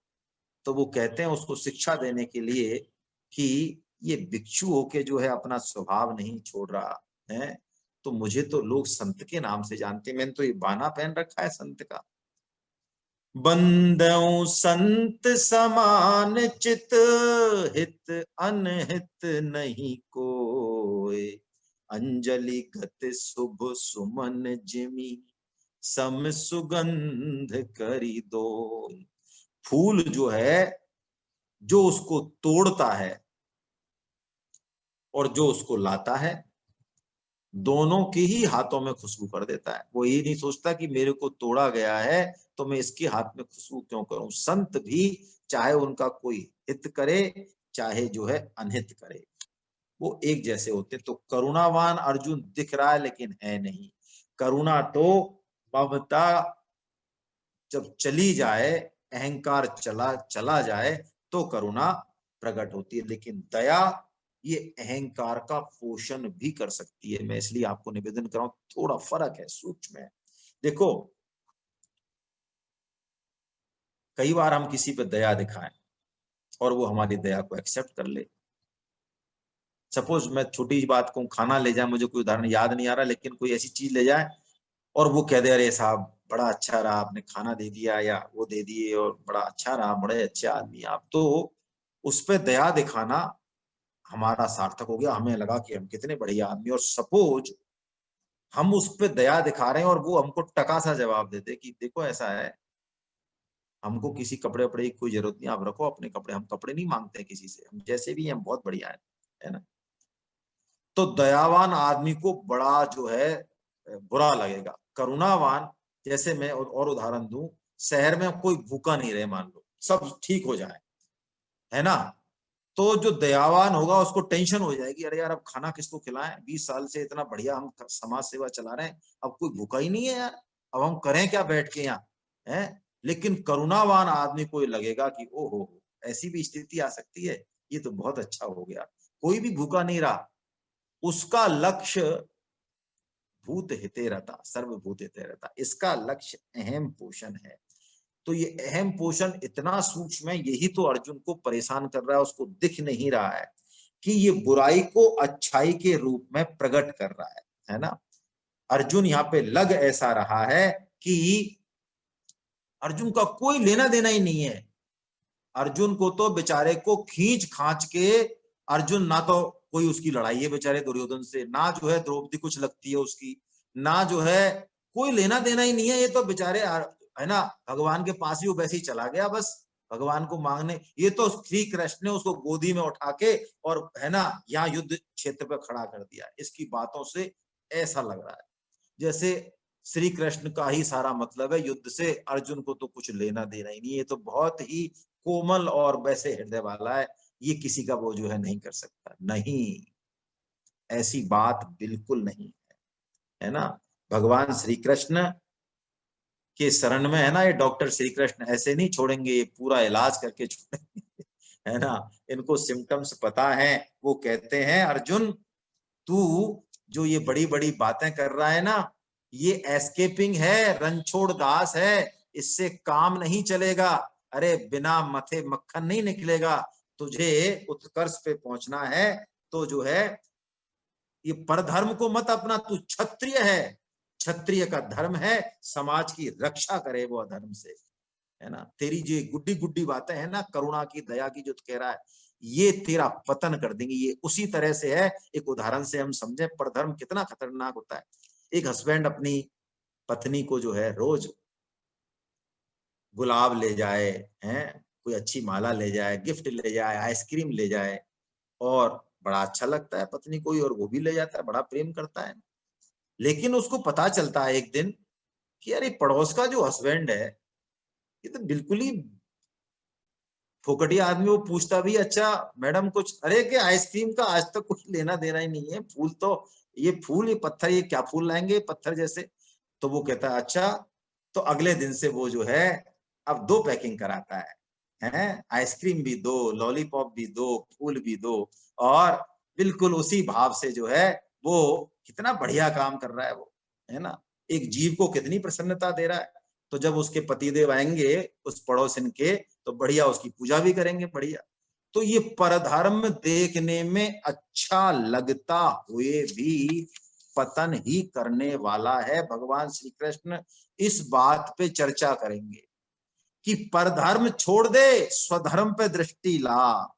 [SPEAKER 1] तो वो कहते हैं उसको शिक्षा देने के लिए कि ये भिक्षु होके जो है अपना स्वभाव नहीं छोड़ रहा है, तो मुझे तो लोग संत के नाम से जानते हैं, मैंने तो ये बाना पहन रखा है संत का। बंदौ संत समान चित, हित अनहित नहीं कोय, अंजलि गत शुभ सुमन जिमि, सम सुगंध करी दो। फूल जो है, जो उसको तोड़ता है और जो उसको लाता है, दोनों के ही हाथों में खुशबू कर देता है। वो ये नहीं सोचता कि मेरे को तोड़ा गया है तो मैं इसके हाथ में खुशबू क्यों करूं। संत भी चाहे उनका कोई हित करे, चाहे जो है अनहित करे, वो एक जैसे होते। तो करुणावान अर्जुन दिख रहा है, लेकिन है नहीं। करुणा तो ममता जब चली जाए, अहंकार चला चला जाए, तो करुणा प्रकट होती है। लेकिन दया ये अहंकार का पोषण भी कर सकती है। मैं इसलिए आपको निवेदन कर रहा हूं, थोड़ा फर्क है, सूक्ष्म है। देखो, कई बार हम किसी पे दया दिखाएं और वो हमारी दया को एक्सेप्ट कर ले, सपोज मैं छोटी सी बात कहूँ, खाना ले जाए, मुझे कोई उदाहरण याद नहीं आ रहा, लेकिन कोई ऐसी चीज ले जाए और वो कह दे अरे साहब बड़ा अच्छा रहा, आपने खाना दे दिया या वो दे दिए और बड़ा अच्छा रहा, बड़े अच्छे आदमी आप, तो उस पे दया दिखाना हमारा सार्थक हो गया, हमें लगा कि हम कितने बढ़िया आदमी। और सपोज हम उस पे दया दिखा रहे हैं और वो हमको टका सा जवाब देते कि देखो ऐसा है, हमको किसी कपड़े वपड़े की कोई जरूरत नहीं, आप रखो अपने कपड़े, हम कपड़े नहीं मांगते किसी से, हम जैसे भी हैं हम बहुत बढ़िया है ना। तो दयावान आदमी को बड़ा जो है बुरा लगेगा। करुणावान, जैसे मैं और उदाहरण दूं, शहर में कोई भूखा नहीं रहे, मान लो सब ठीक हो जाए, है ना, तो जो दयावान होगा उसको टेंशन हो जाएगी, अरे यार अब खाना किसको खिलाएं, 20 साल से इतना बढ़िया हम समाज सेवा चला रहे हैं, अब कोई भूखा ही नहीं है यार, अब हम करें क्या बैठ के यहाँ, है। लेकिन करुणावान आदमी को लगेगा कि ओहो, ऐसी भी स्थिति आ सकती है, ये तो बहुत अच्छा हो गया, कोई भी भूखा नहीं रहा। उसका लक्ष्य भूत हिते रता, सर्वभूत हिते रता, इसका लक्ष्य अहम पोषण है। तो ये अहम पोषण इतना सूक्ष्म है, यही तो अर्जुन को परेशान कर रहा है, उसको दिख नहीं रहा है कि ये बुराई को अच्छाई के रूप में प्रकट कर रहा है ना। अर्जुन यहाँ पे लग ऐसा रहा है कि अर्जुन का कोई लेना देना ही नहीं है। अर्जुन को तो बेचारे को खींच खांच के, अर्जुन ना तो कोई उसकी लड़ाई है बेचारे दुर्योधन से, ना जो है द्रौपदी कुछ लगती है उसकी, ना जो है कोई लेना देना ही नहीं है, ये तो बेचारे है ना भगवान के पास ही वो वैसे ही चला गया बस भगवान को मांगने। ये तो श्री कृष्ण ने उसको गोदी में उठा के और है ना यहाँ युद्ध क्षेत्र पर खड़ा कर दिया। इसकी बातों से ऐसा लग रहा है जैसे श्री कृष्ण का ही सारा मतलब है युद्ध से, अर्जुन को तो कुछ लेना देना ही नहीं, ये तो बहुत ही कोमल और वैसे हृदय वाला है, ये किसी का वो जो है नहीं कर सकता। नहीं, ऐसी बात बिल्कुल नहीं है ना। भगवान श्री कृष्ण के शरण में है ना, ये डॉक्टर श्री कृष्ण ऐसे नहीं छोड़ेंगे, ये पूरा इलाज करके छोड़ेंगे है ना। इनको सिम्टम्स पता है, वो कहते हैं अर्जुन तू जो ये बड़ी बड़ी बातें कर रहा है ना, ये एस्केपिंग है, रणछोड़ दास है, इससे काम नहीं चलेगा। अरे बिना मथे मक्खन नहीं निकलेगा, तुझे उत्कर्ष पे पहुंचना है तो जो है ये परधर्म को मत अपना, तू क्षत्रिय है, क्षत्रिय का धर्म है समाज की रक्षा करे वो अधर्म से, है ना। तेरी जो गुड्डी गुड्डी बातें है ना, करुणा की दया की जो कह रहा है, ये तेरा पतन कर देंगे। ये उसी तरह से है, एक उदाहरण से हम समझे परधर्म कितना खतरनाक होता है। एक हस्बैंड अपनी पत्नी को जो है रोज गुलाब ले जाए, हैं कोई अच्छी माला ले जाए, गिफ्ट ले जाए, आइसक्रीम ले जाए, और बड़ा अच्छा लगता है पत्नी को, और वो भी ले जाता है, बड़ा प्रेम करता है। लेकिन उसको पता चलता है एक दिन कि अरे पड़ोस का जो हस्बैंड है ये तो बिल्कुल ही फोकटिया आदमी, वो पूछता भी अच्छा मैडम कुछ, अरे के आइसक्रीम का आज तक कुछ लेना देना ही नहीं है, फूल तो ये फूल, ये पत्थर, ये क्या फूल लाएंगे पत्थर जैसे। तो वो कहता है अच्छा। तो अगले दिन से वो जो है अब 2 पैकिंग कराता है आइसक्रीम भी दो, लॉलीपॉप भी दो, फूल भी दो, और बिल्कुल उसी भाव से जो है वो कितना बढ़िया काम कर रहा है वो, है ना। एक जीव को कितनी प्रसन्नता दे रहा है। तो जब उसके पतिदेव आएंगे उस पड़ोसिन के, तो बढ़िया उसकी पूजा भी करेंगे बढ़िया। तो ये परधर्म देखने में अच्छा लगता हुए भी पतन ही करने वाला है। भगवान श्री कृष्ण इस बात पे चर्चा करेंगे कि परधर्म छोड़ दे, स्वधर्म पे दृष्टि ला,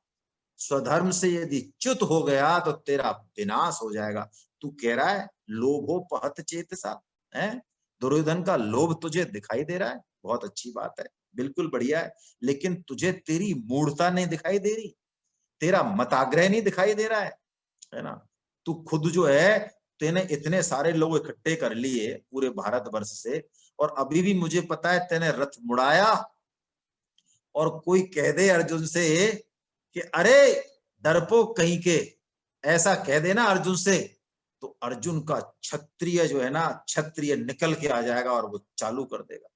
[SPEAKER 1] स्वधर्म से यदि च्युत हो गया तो तेरा विनाश हो जाएगा। तू कह रहा है लोभोपहत चेतसा, है दुर्योधन का लोभ तुझे दिखाई दे रहा है, बहुत अच्छी बात है, बिल्कुल बढ़िया है, लेकिन तुझे तेरी मूढ़ता नहीं दिखाई दे रही, तेरा मताग्रह नहीं दिखाई दे रहा है ना। तू खुद जो है, तेने इतने सारे लोग इकट्ठे कर लिए पूरे भारतवर्ष से, और अभी भी मुझे पता है तेने रथ मुड़ाया, और कोई कह दे अर्जुन से कि अरे डरपोक कहीं के, ऐसा कह देना अर्जुन से, तो अर्जुन का क्षत्रिय जो है ना, क्षत्रिय निकल के आ जाएगा और वो चालू कर देगा।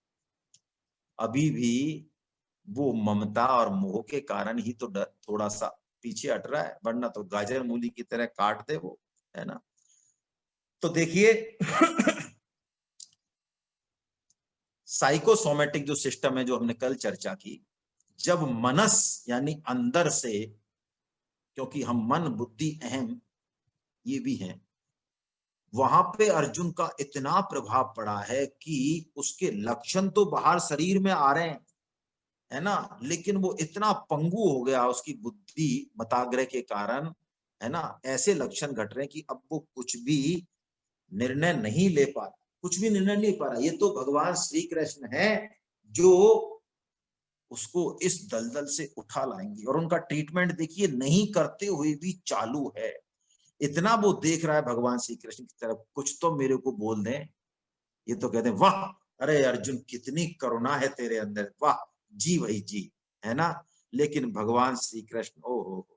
[SPEAKER 1] अभी भी वो ममता और मोह के कारण ही तो थोड़ा सा पीछे हट रहा है, वरना तो गाजर मूली की तरह काट दे वो, है ना। तो देखिए साइकोसोमेटिक जो सिस्टम है जो हमने कल चर्चा की, जब मनस यानी अंदर से, क्योंकि हम मन बुद्धि अहम ये भी हैं। वहां पे अर्जुन का इतना प्रभाव पड़ा है कि उसके लक्षण तो बाहर शरीर में आ रहे हैं, है ना, लेकिन वो इतना पंगु हो गया उसकी बुद्धि मताग्रह के कारण, है ना, ऐसे लक्षण घट रहे हैं कि अब वो कुछ भी निर्णय नहीं ले पा रहा, कुछ भी निर्णय नहीं ले पा रहा। ये तो भगवान श्री कृष्ण है जो उसको इस दलदल से उठा लाएंगे। और उनका ट्रीटमेंट देखिए नहीं करते हुए भी चालू है। इतना वो देख रहा है भगवान श्री कृष्ण की तरफ, कुछ तो मेरे को बोल दें। ये तो कहते हैं वाह, अरे अर्जुन कितनी करुणा है तेरे अंदर, वाह जी भाई जी, है ना। लेकिन भगवान श्री कृष्ण ओ हो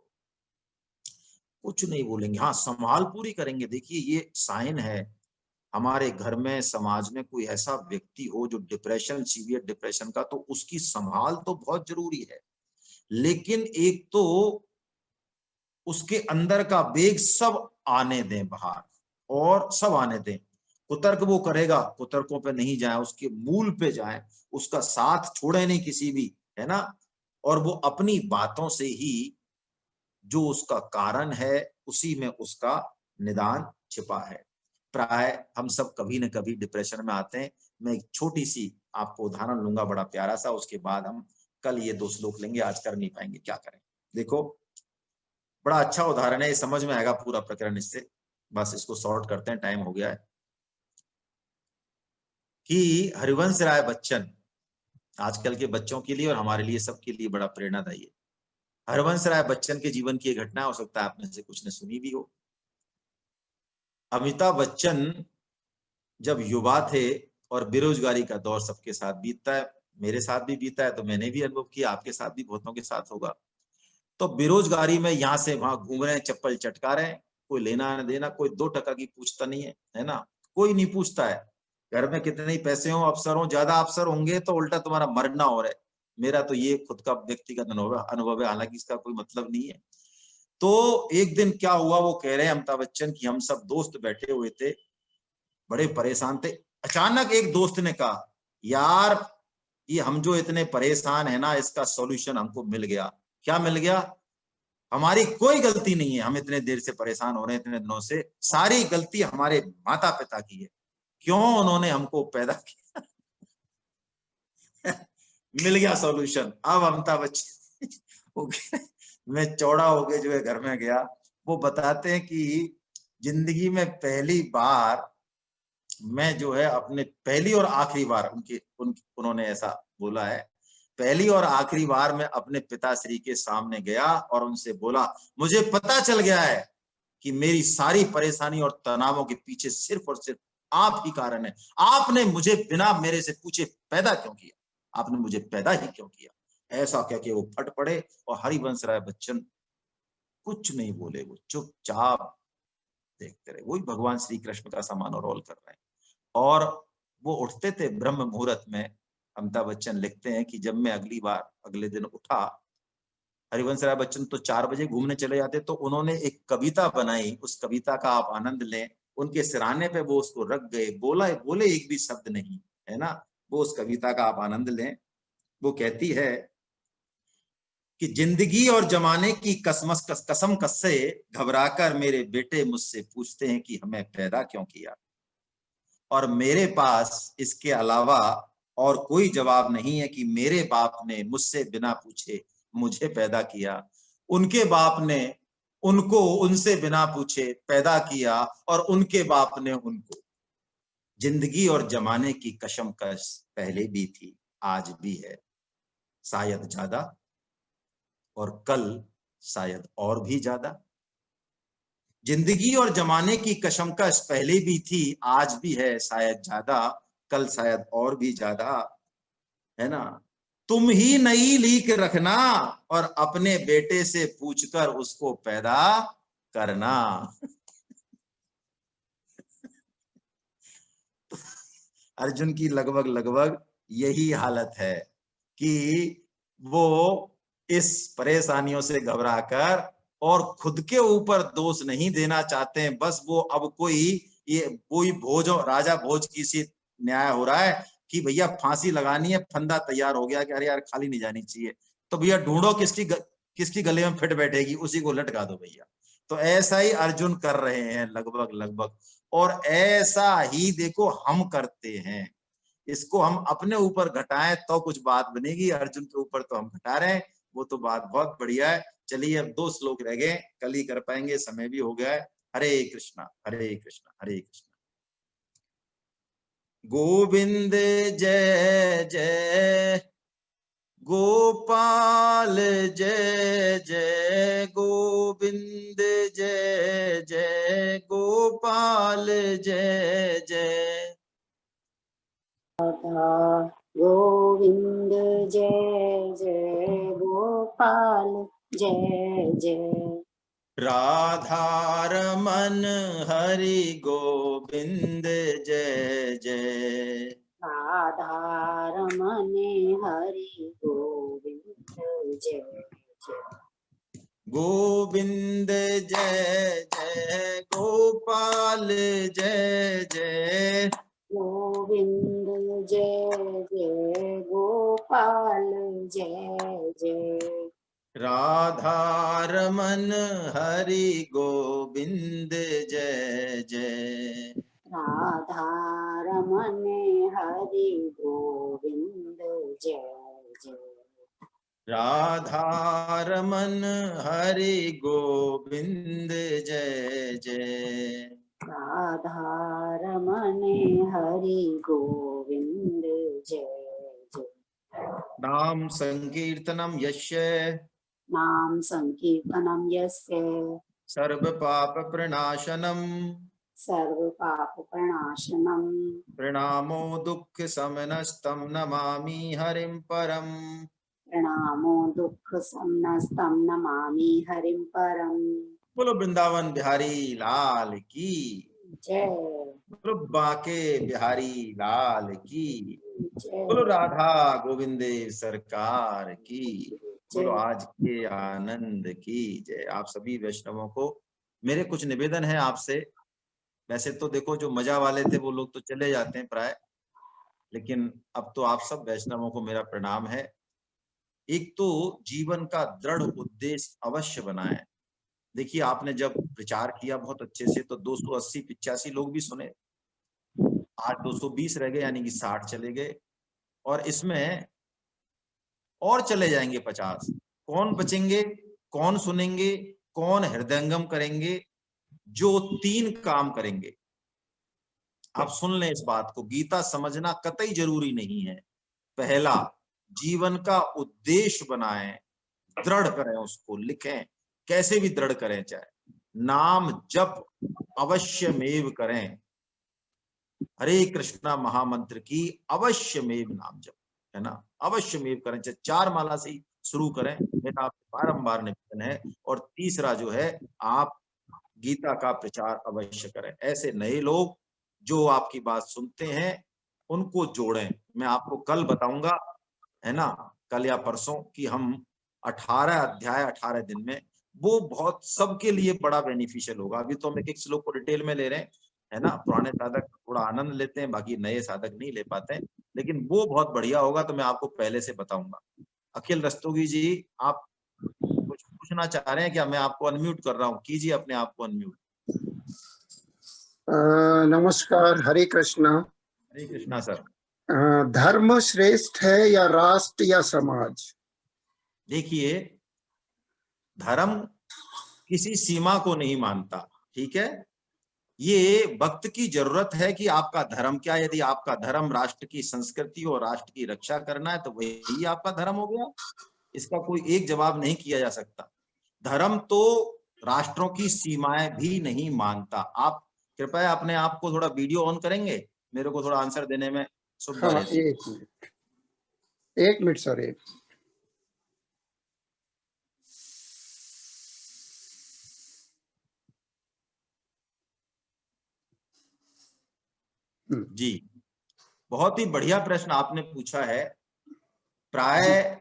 [SPEAKER 1] कुछ नहीं बोलेंगे। हाँ, संभाल पूरी करेंगे। देखिए ये साइन है, हमारे घर में समाज में कोई ऐसा व्यक्ति हो जो डिप्रेशन, सीवियर डिप्रेशन का, तो उसकी संभाल तो बहुत जरूरी है। लेकिन एक तो उसके अंदर का वेग सब आने दें बाहर, और सब आने दें। कुतर्क वो करेगा, कुतर्कों पे नहीं जाए, उसके मूल पे जाए, उसका साथ छोड़े नहीं किसी भी, है ना। और वो अपनी बातों से ही जो उसका कारण है उसी में उसका निदान छिपा है। प्राय हम सब कभी न कभी डिप्रेशन में आते हैं। मैं एक छोटी सी आपको उदाहरण लूंगा, बड़ा प्यारा सा, उसके बाद हम कल ये 2 श्लोक लेंगे, आज कर नहीं पाएंगे, क्या करें। देखो बड़ा अच्छा उदाहरण है, ये समझ में आएगा पूरा प्रकरण इससे। बस इसको शॉर्ट करते हैं, टाइम हो गया है। कि हरिवंश राय बच्चन आजकल के बच्चों के लिए और हमारे लिए सबके लिए बड़ा प्रेरणादायी है। हरवंश राय बच्चन के जीवन की एक घटना, हो सकता है आप में से कुछ ने सुनी भी हो। अमिताभ बच्चन जब युवा थे, और बेरोजगारी का दौर सबके साथ बीतता है, मेरे साथ भी बीता है, तो मैंने भी अनुभव किया, आपके साथ भी बहुतों के साथ होगा। तो बेरोजगारी में यहाँ से वहां घूम रहे हैं, चप्पल चटका रहे हैं, कोई लेना न देना, कोई 2 टका की पूछता नहीं है ना, कोई नहीं पूछता है। घर में कितने ही पैसे हो, अफसर हो, ज्यादा अफसर होंगे तो उल्टा तुम्हारा मरना हो रहा है। मेरा तो ये खुद का व्यक्तिगत अनुभव है, हालांकि इसका कोई मतलब नहीं है। तो एक दिन क्या हुआ, वो कह रहे हैं अमिताभ बच्चन की, हम सब दोस्त बैठे हुए थे, बड़े परेशान थे। अचानक एक दोस्त ने कहा, यार ये हम जो इतने परेशान है ना, इसका सॉल्यूशन हमको मिल गया। क्या मिल गया? हमारी कोई गलती नहीं है, हम इतने देर से परेशान हो रहे हैं, इतने दिनों से, सारी गलती हमारे माता पिता की है। क्यों? उन्होंने हमको पैदा किया। मिल गया सॉल्यूशन। अब अमिताभ बच्चन मैं चौड़ा होके जो है घर में गया, वो बताते हैं कि जिंदगी में पहली बार मैं जो है अपने, पहली और आखिरी बार उन्होंने ऐसा बोला है, पहली और आखिरी बार मैं अपने पिताश्री के सामने गया और उनसे बोला, मुझे पता चल गया है कि मेरी सारी परेशानी और तनावों के पीछे सिर्फ और सिर्फ आप ही कारण है। आपने मुझे बिना मेरे से पूछे पैदा क्यों किया? आपने मुझे पैदा ही क्यों किया? ऐसा कह के वो फट पड़े, और हरिवंश राय बच्चन कुछ नहीं बोले, वो चुपचाप देखते रहे। वही भगवान श्री कृष्ण का समान रोल कर रहे हैं। और वो उठते थे ब्रह्म मुहूर्त में। अमिताभ बच्चन लिखते हैं कि जब मैं अगली बार अगले दिन उठा, हरिवंश राय बच्चन तो 4 बजे घूमने चले जाते, तो उन्होंने एक कविता बनाई, उस कविता का आप आनंद लें। उनके सिराने पे वो उसको रख गए, बोले एक भी शब्द नहीं, है ना। वो उस कविता का आप आनंद लें। वो कहती है कि जिंदगी और जमाने की कसम कससे घबराकर मेरे बेटे मुझसे पूछते हैं कि हमें पैदा क्यों किया, और मेरे पास इसके अलावा और कोई जवाब नहीं है कि मेरे बाप ने मुझसे बिना पूछे मुझे पैदा किया, उनके बाप ने उनको उनसे बिना पूछे पैदा किया, और उनके बाप ने उनको। जिंदगी और जमाने की कशमकश पहले भी थी, आज भी है, शायद ज्यादा, और कल शायद और भी ज्यादा। जिंदगी और जमाने की कशमकश पहले भी थी, आज भी है, शायद ज्यादा, कल शायद और भी ज्यादा, है ना। तुम ही नई लीक रखना, और अपने बेटे से पूछकर उसको पैदा करना। अर्जुन की लगभग लगभग यही हालत है कि वो इस परेशानियों से घबराकर और खुद के ऊपर दोष नहीं देना चाहते हैं। बस वो अब कोई भोज, राजा भोज की सी न्याय हो रहा है कि भैया फांसी लगानी है, फंदा तैयार हो गया कि अरे यार खाली नहीं जानी चाहिए, तो भैया ढूंढो किसकी गले में फिट बैठेगी, उसी को लटका दो भैया। तो ऐसा ही अर्जुन कर रहे हैं लगभग लगभग, और ऐसा ही देखो हम करते हैं। इसको हम अपने ऊपर घटाएं तो कुछ बात बनेगी, अर्जुन के ऊपर तो हम घटा रहे हैं, वो तो बात बहुत बढ़िया है। चलिए अब 2 श्लोक रह गए, कल ही कर पाएंगे, समय भी हो गया है। हरे कृष्णा हरे कृष्णा हरे कृष्णा। गोविंद जय जय गोपाल जय जय गोविंद जय जय गोपाल जय जय।
[SPEAKER 2] गोविंद जय जय गोपाल जय जय।
[SPEAKER 1] राधारमन हरि गोविंद जय जय।
[SPEAKER 2] राधारमण हरि गोविंद जय जय।
[SPEAKER 1] गोविंद जय जय गोपाल जय जय।
[SPEAKER 2] गोविंद जय जय गोपाल जय जय।
[SPEAKER 1] राधारमन हरि गोविंद जय जय।
[SPEAKER 2] राधारमण हरि गोविंद जय जय।
[SPEAKER 1] राधारमन हरि गोविंद जय जय।
[SPEAKER 2] राधारमण हरि गोविंद जय जय।
[SPEAKER 1] नाम संकीर्तनम यस्य
[SPEAKER 2] नाम संकीर्तनम यस्य
[SPEAKER 1] सर्व पाप प्रणाशनम
[SPEAKER 2] सर्व पाप प्रणाशनम
[SPEAKER 1] प्रणामो दुःख समनस्तं नमामि हरिं परम।
[SPEAKER 2] प्रणामो दुःख समनस्तं नमामि हरिं परम।
[SPEAKER 1] बोलो वृंदावन बिहारी लाल की
[SPEAKER 2] जय।
[SPEAKER 1] बोलो बांके बिहारी लाल की,
[SPEAKER 2] जय
[SPEAKER 1] बोलो राधा गोविंदे सरकार की, बोलो
[SPEAKER 2] जय।
[SPEAKER 1] आज के आनंद की जय। आप सभी वैष्णवों को मेरे कुछ निवेदन है आपसे। वैसे तो देखो जो मजा वाले थे वो लोग तो चले जाते हैं प्राय, लेकिन अब तो आप सब वैष्णवों को मेरा प्रणाम है। एक तो जीवन का दृढ़ उद्देश्य अवश्य बनाएं। देखिए आपने जब प्रचार किया बहुत अच्छे से तो 280-85 लोग भी सुने, आज 220 रह गए, यानी कि 60 चले गए, और इसमें और चले जाएंगे 50। कौन बचेंगे, कौन सुनेंगे, कौन हृदयंगम करेंगे? जो 3 काम करेंगे। आप सुन लें इस बात को, गीता समझना कतई जरूरी नहीं है। पहला, जीवन का उद्देश्य बनाएं, दृढ़ करें, उसको लिखें, कैसे भी दृढ़ करें, चाहे नाम जप अवश्यमेव करें। हरे कृष्णा महामंत्र की अवश्यमेव नाम जप, है ना, अवश्यमेव करें, चाहे 4 माला से ही शुरू करें, मेरा आपसे बारंबार निवेदन है। और तीसरा जो है, आप गीता का प्रचार अवश्य करें। ऐसे नए लोग जो आपकी बात सुनते हैं उनको जोड़ें। मैं आपको कल बताऊंगा, है ना, कल या परसों, कि हम 18 अध्याय 18 दिन में, वो बहुत सबके लिए बड़ा बेनिफिशियल होगा। अभी तो हम एक एक श्लोक को डिटेल में ले रहे हैं, है ना, पुराने साधक थोड़ा आनंद लेते हैं, बाकी नए साधक नहीं ले पाते हैं, लेकिन वो बहुत बढ़िया होगा, तो मैं आपको पहले से बताऊंगा। अखिल रस्तोगी जी, आप कुछ पूछना चाह रहे हैं क्या? मैं आपको अनम्यूट कर रहा हूँ, कीजिए अपने आप को अनम्यूट।
[SPEAKER 3] नमस्कार, हरे कृष्णा।
[SPEAKER 1] हरे कृष्णा सर।
[SPEAKER 3] धर्म श्रेष्ठ है या राष्ट्र या समाज?
[SPEAKER 1] देखिए, धर्म किसी सीमा को नहीं मानता, ठीक है। ये वक्त की जरूरत है कि आपका धर्म क्या। यदि आपका धर्म राष्ट्र की संस्कृति और राष्ट्र की रक्षा करना है तो वही आपका धर्म हो गया। इसका कोई एक जवाब नहीं किया जा सकता। धर्म तो राष्ट्रों की सीमाएं भी नहीं मानता। आप कृपया अपने आप को थोड़ा वीडियो ऑन करेंगे, मेरे को थोड़ा आंसर देने में सुविधा
[SPEAKER 3] हाँ,
[SPEAKER 1] रहती।
[SPEAKER 3] एक मिनट सर, एक।
[SPEAKER 1] जी, बहुत ही बढ़िया प्रश्न आपने पूछा है। प्राय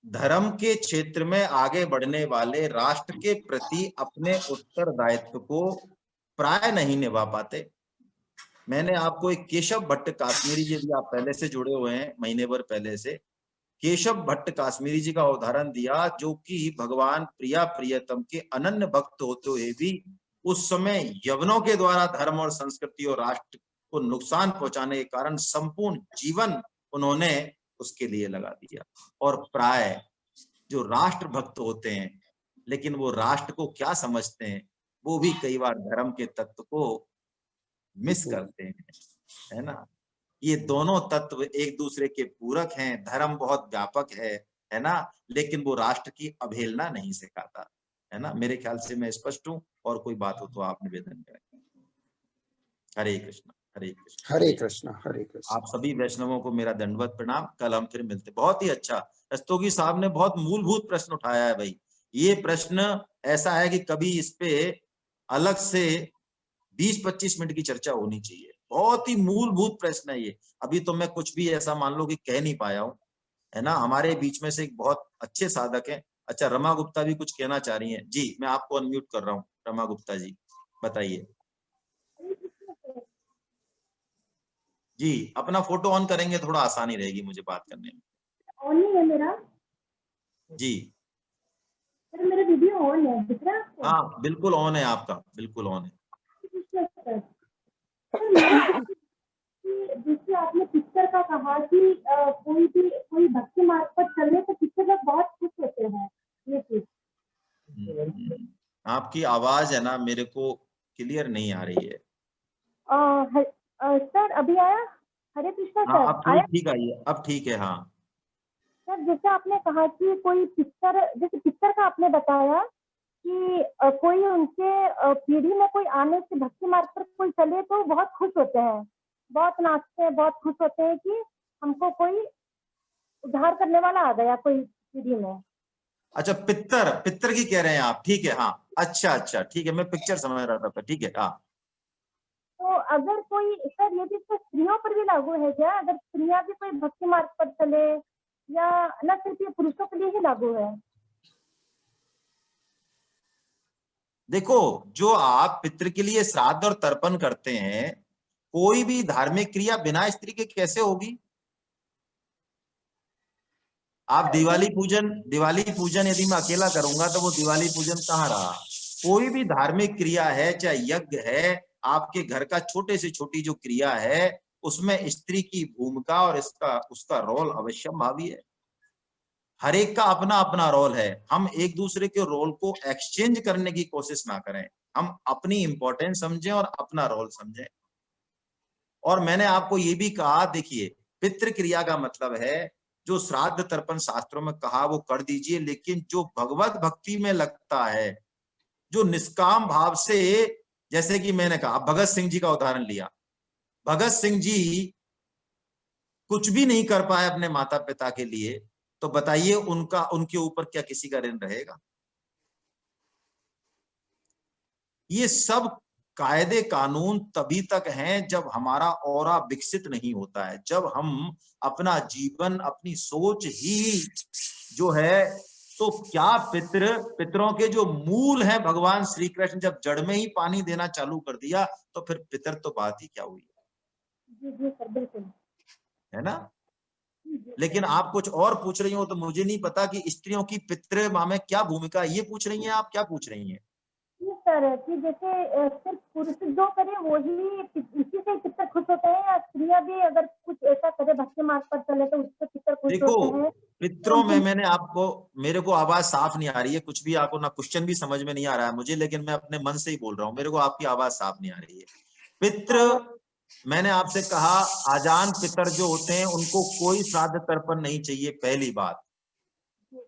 [SPEAKER 1] धर्म के क्षेत्र में आगे बढ़ने वाले राष्ट्र के प्रति अपने उत्तरदायित्व को प्राय नहीं निभा पाते। मैंने आपको एक केशव भट्ट काश्मीरी जी, आप पहले से जुड़े हुए हैं, महीने भर पहले से, केशव भट्ट काश्मीरी जी का उदाहरण दिया, जो कि भगवान प्रिया प्रियतम के अनन्य भक्त होते हुए भी उस समय यवनों के द्वारा धर्म और संस्कृति और राष्ट्र को नुकसान पहुंचाने के कारण संपूर्ण जीवन उन्होंने उसके लिए लगा दिया। और प्राय जो राष्ट्र भक्त होते हैं, लेकिन वो राष्ट्र को क्या समझते हैं, वो भी कई बार धर्म के तत्व को मिस करते हैं, है ना। ये दोनों तत्व एक दूसरे के पूरक हैं। धर्म बहुत व्यापक है ना, लेकिन वो राष्ट्र की अवहेलना नहीं सिखाता, है ना। मेरे ख्याल से मैं स्पष्ट हूं, और कोई बात हो तो आप निवेदन करें। हरे कृष्ण हरे कृष्ण
[SPEAKER 3] हरे कृष्ण हरे कृष्ण।
[SPEAKER 1] आप सभी वैष्णवों को मेरा दंडवत प्रणाम। कल हम फिर मिलते। बहुत ही अच्छा, रस्तोगी साहब ने बहुत मूलभूत प्रश्न उठाया है भाई। ये प्रश्न ऐसा है कि कभी इस पे अलग से 20-25 मिनट की चर्चा होनी चाहिए। बहुत ही मूलभूत प्रश्न है ये। अभी तो मैं कुछ भी ऐसा मान लो कि कह नहीं पाया हूं, है ना। हमारे बीच में से एक बहुत अच्छे साधक है। अच्छा, रमा गुप्ता भी कुछ कहना चाह रही हैं जी। मैं आपको अनम्यूट कर रहा हूँ, रमा गुप्ता जी बताइए। जी, अपना फोटो ऑन करेंगे थोड़ा आसानी रहेगी मुझे बात करने में।
[SPEAKER 4] ऑन ही है मेरा।
[SPEAKER 1] जी
[SPEAKER 4] सर मेरा वीडियो ऑन है, दिख रहा है आपको?
[SPEAKER 1] हाँ, बिल्कुल ऑन है आपका, बिल्कुल ऑन है।
[SPEAKER 4] जैसे आपने पिक्चर का कहा कि कोई भक्ति मार्ग पर चले तो पिक्चर लोग बहुत खुश होते हैं, ये चीज।
[SPEAKER 1] आपकी आवाज है ना मेरे को क्लियर नहीं आ रही है।
[SPEAKER 4] सर अभी आया? हरे कृष्णा
[SPEAKER 1] हाँ,
[SPEAKER 4] सर
[SPEAKER 1] अब थोड़ी
[SPEAKER 4] आया?
[SPEAKER 1] ठीक आई है, अब ठीक है। हाँ
[SPEAKER 4] सर जैसे आपने कहा कि कोई पिक्चर, जैसे पिक्चर का आपने बताया कि कोई उनके पीढ़ी में कोई आने से भक्ति मार्ग पर कोई चले तो बहुत खुश होते हैं, बहुत नाचते हैं, बहुत खुश होते हैं कि हमको कोई उद्धार करने वाला आ गया कोई पीढ़ी में।
[SPEAKER 1] अच्छा, पिक्चर पिक्चर की कह रहे हैं आप, ठीक है। हाँ अच्छा अच्छा, ठीक है, मैं पिक्चर समझ रहा था, ठीक है। हाँ,
[SPEAKER 4] तो अगर कोई, सर ये चीज तो स्त्रियों पर भी लागू है क्या? अगर स्त्रियां भी कोई भक्ति मार्ग पर चले, या न सिर्फ ये पुरुषों के लिए ही लागू है?
[SPEAKER 1] देखो, जो आप पितृ के लिए श्राद्ध और तर्पण करते हैं, कोई भी धार्मिक क्रिया बिना स्त्री के कैसे होगी? आप दिवाली पूजन यदि मैं अकेला करूंगा तो वो दिवाली पूजन कहाँ रहा? कोई भी धार्मिक क्रिया है, चाहे यज्ञ है, आपके घर का छोटे से छोटी जो क्रिया है, उसमें स्त्री की भूमिका और इसका उसका रोल अवश्यम भावी है। हर एक का अपना अपना रोल है। हम एक दूसरे के रोल को एक्सचेंज करने की कोशिश ना करें। हम अपनी इंपॉर्टेंस समझें और अपना रोल समझें। और मैंने आपको ये भी कहा, देखिए, पितृ क्रिया का मतलब है जो श्राद्ध तर्पण शास्त्रों में कहा वो कर दीजिए, लेकिन जो भगवत भक्ति में लगता है, जो निष्काम भाव से, जैसे कि मैंने कहा भगत सिंह जी का उदाहरण लिया। भगत सिंह जी कुछ भी नहीं कर पाए अपने माता पिता के लिए, तो बताइए उनके ऊपर क्या किसी का ऋण रहेगा? ये सब कायदे कानून तभी तक हैं जब हमारा ऑरा विकसित नहीं होता है, जब हम अपना जीवन, अपनी सोच ही जो है, तो क्या पितरों के जो मूल हैं भगवान श्री कृष्ण, जब जड़ में ही पानी देना चालू कर दिया, तो फिर पितर तो बात ही क्या हुई?
[SPEAKER 4] जी जी सर, बिल्कुल।
[SPEAKER 1] है ना। लेकिन आप कुछ और पूछ रही हो, तो मुझे नहीं पता कि स्त्रियों की पितृ माँ में क्या भूमिका, ये पूछ रही हैं आप? क्या पूछ रही हैं?
[SPEAKER 4] ये सर कि जैसे सिर्फ पुरुष जो करे वही इसी से पितर खुश होते हैं, या स्त्रियां भी अगर कुछ ऐसा करे भक्ति मार्ग पर चले तो उससे पितर खुश
[SPEAKER 1] देखो,
[SPEAKER 4] होते हैं?
[SPEAKER 1] पितरों में मैंने आपको, मेरे को आवाज साफ नहीं आ रही है, कुछ भी आपको ना, क्वेश्चन भी समझ में नहीं आ रहा है मुझे, लेकिन मैं अपने मन से ही बोल रहा हूँ, मेरे को आपकी आवाज साफ नहीं आ रही है। पितृ, मैंने आपसे कहा, आजान पितर जो होते हैं उनको कोई श्राद्ध तर्पण नहीं चाहिए। पहली बात,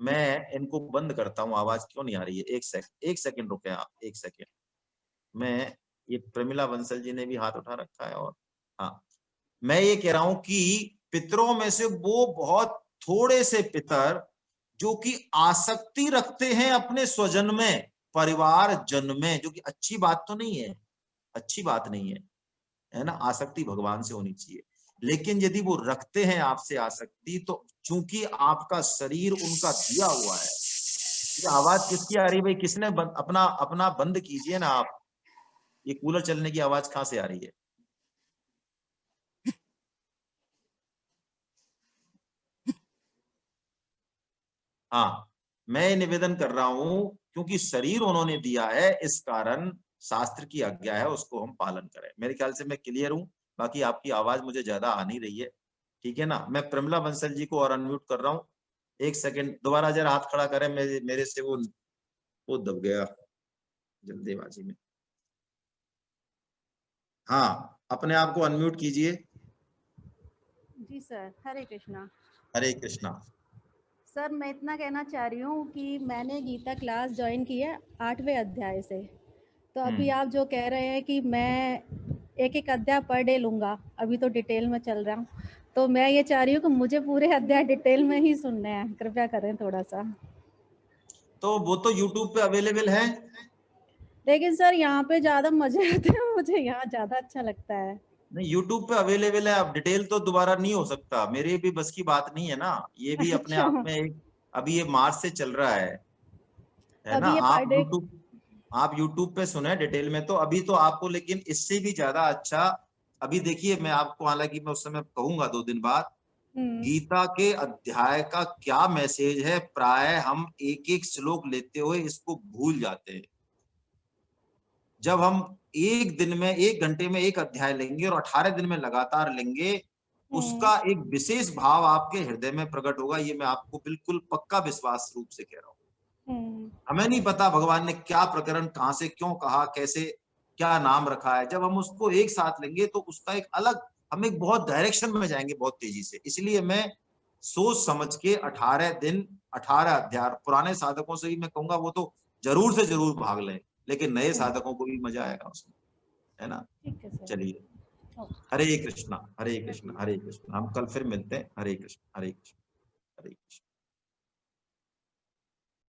[SPEAKER 1] मैं इनको बंद करता हूँ, आवाज क्यों नहीं आ रही है? एक सेकंड रुके आप, एक सेकंड। मैं, ये प्रमिला बंसल जी ने भी हाथ उठा रखा है। और हाँ, मैं ये कह रहा हूं कि पितरों में से वो बहुत थोड़े से पितर जो कि आसक्ति रखते हैं अपने स्वजन में, परिवार जन में, जो कि अच्छी बात तो नहीं है, अच्छी बात नहीं है ना। आसक्ति भगवान से होनी चाहिए, लेकिन यदि वो रखते हैं आपसे आसक्ति, तो चूंकि आपका शरीर उनका दिया हुआ है। ये आवाज किसकी आ रही है भाई? किसने अपना अपना बंद कीजिए ना आप। ये कूलर चलने की आवाज कहां से आ रही है? हाँ, मैं निवेदन कर रहा हूं क्योंकि शरीर उन्होंने दिया है, इस कारण शास्त्र की आज्ञा है उसको हम पालन करें। मेरे ख्याल से मैं क्लियर हूं, बाकी आपकी आवाज मुझे ज्यादा आ नहीं रही है, ठीक है ना। मैं प्रमिला बंसल जी को और अनम्यूट कर रहा हूँ। एक सेकंड, दोबारा जरा हाथ खड़ा करें, मेरे से वो दब गया जल्दीबाजी में। हाँ, अपने आप को अनम्यूट कीजिए।
[SPEAKER 5] जी सर, हरे कृष्णा।
[SPEAKER 1] हरे कृष्णा।
[SPEAKER 5] सर, मैं इतना कहना चाह रही हूँ कि मैंने गीता क्लास ज्वाइन की है 8वें अध्याय से। तो अभी आप जो कह रहे हैं कि मैं एक एक अध्याय पर डे लूँगा, अभी तो डिटेल में चल रहा हूँ, तो मैं ये चाह रही हूँ कि मुझे पूरे अध्याय डिटेल में ही सुनने हैं, कृपया करें थोड़ा सा।
[SPEAKER 1] तो वो तो यूट्यूब पे अवेलेबल है।
[SPEAKER 5] लेकिन सर यहाँ पे ज़्यादा मजे आते हैं, मुझे यहाँ ज़्यादा अच्छा लगता है।
[SPEAKER 1] नहीं, यूट्यूब पे अवेलेबल है। अब डिटेल तो दोबारा नहीं हो सकता, मेरे भी बस की बात नहीं है ना। ये भी अपने आप
[SPEAKER 5] अच्छा,
[SPEAKER 1] में एक, अभी ये मार्च से चल रहा है ना।
[SPEAKER 5] अभी ये पर डे।
[SPEAKER 1] आप यूट्यूब पे सुने डिटेल में, तो अभी तो आपको, लेकिन इससे भी ज्यादा अच्छा अभी देखिए, मैं आपको, हालांकि मैं उस समय कहूंगा 2 दिन बाद, गीता के अध्याय का क्या मैसेज है, प्राय हम एक एक श्लोक लेते हुए इसको भूल जाते हैं। जब हम एक दिन में, 1 घंटे में एक अध्याय लेंगे और 18 दिन में लगातार लेंगे, उसका एक विशेष भाव आपके हृदय में प्रकट होगा। ये मैं आपको बिल्कुल पक्का विश्वास रूप से कह रहा हूँ। हमें नहीं पता भगवान ने क्या प्रकरण कहां से क्यों कहा, कैसे क्या नाम रखा है। जब हम उसको एक साथ लेंगे तो उसका एक अलग, हम एक बहुत डायरेक्शन में जाएंगे बहुत तेजी से। इसलिए मैं सोच समझ के 18 दिन 18 अध्याय, पुराने साधकों से भी मैं कहूंगा वो तो जरूर से जरूर भाग लें, लेकिन नए साधकों को भी मजा आएगा उसमें, है ना।
[SPEAKER 5] ठीक है सर।
[SPEAKER 1] चलिए,
[SPEAKER 5] ओके।
[SPEAKER 1] हरे कृष्णा हरे कृष्णा हरे कृष्णा। हम कल फिर मिलते हैं। हरे कृष्ण हरे कृष्ण हरे कृष्ण।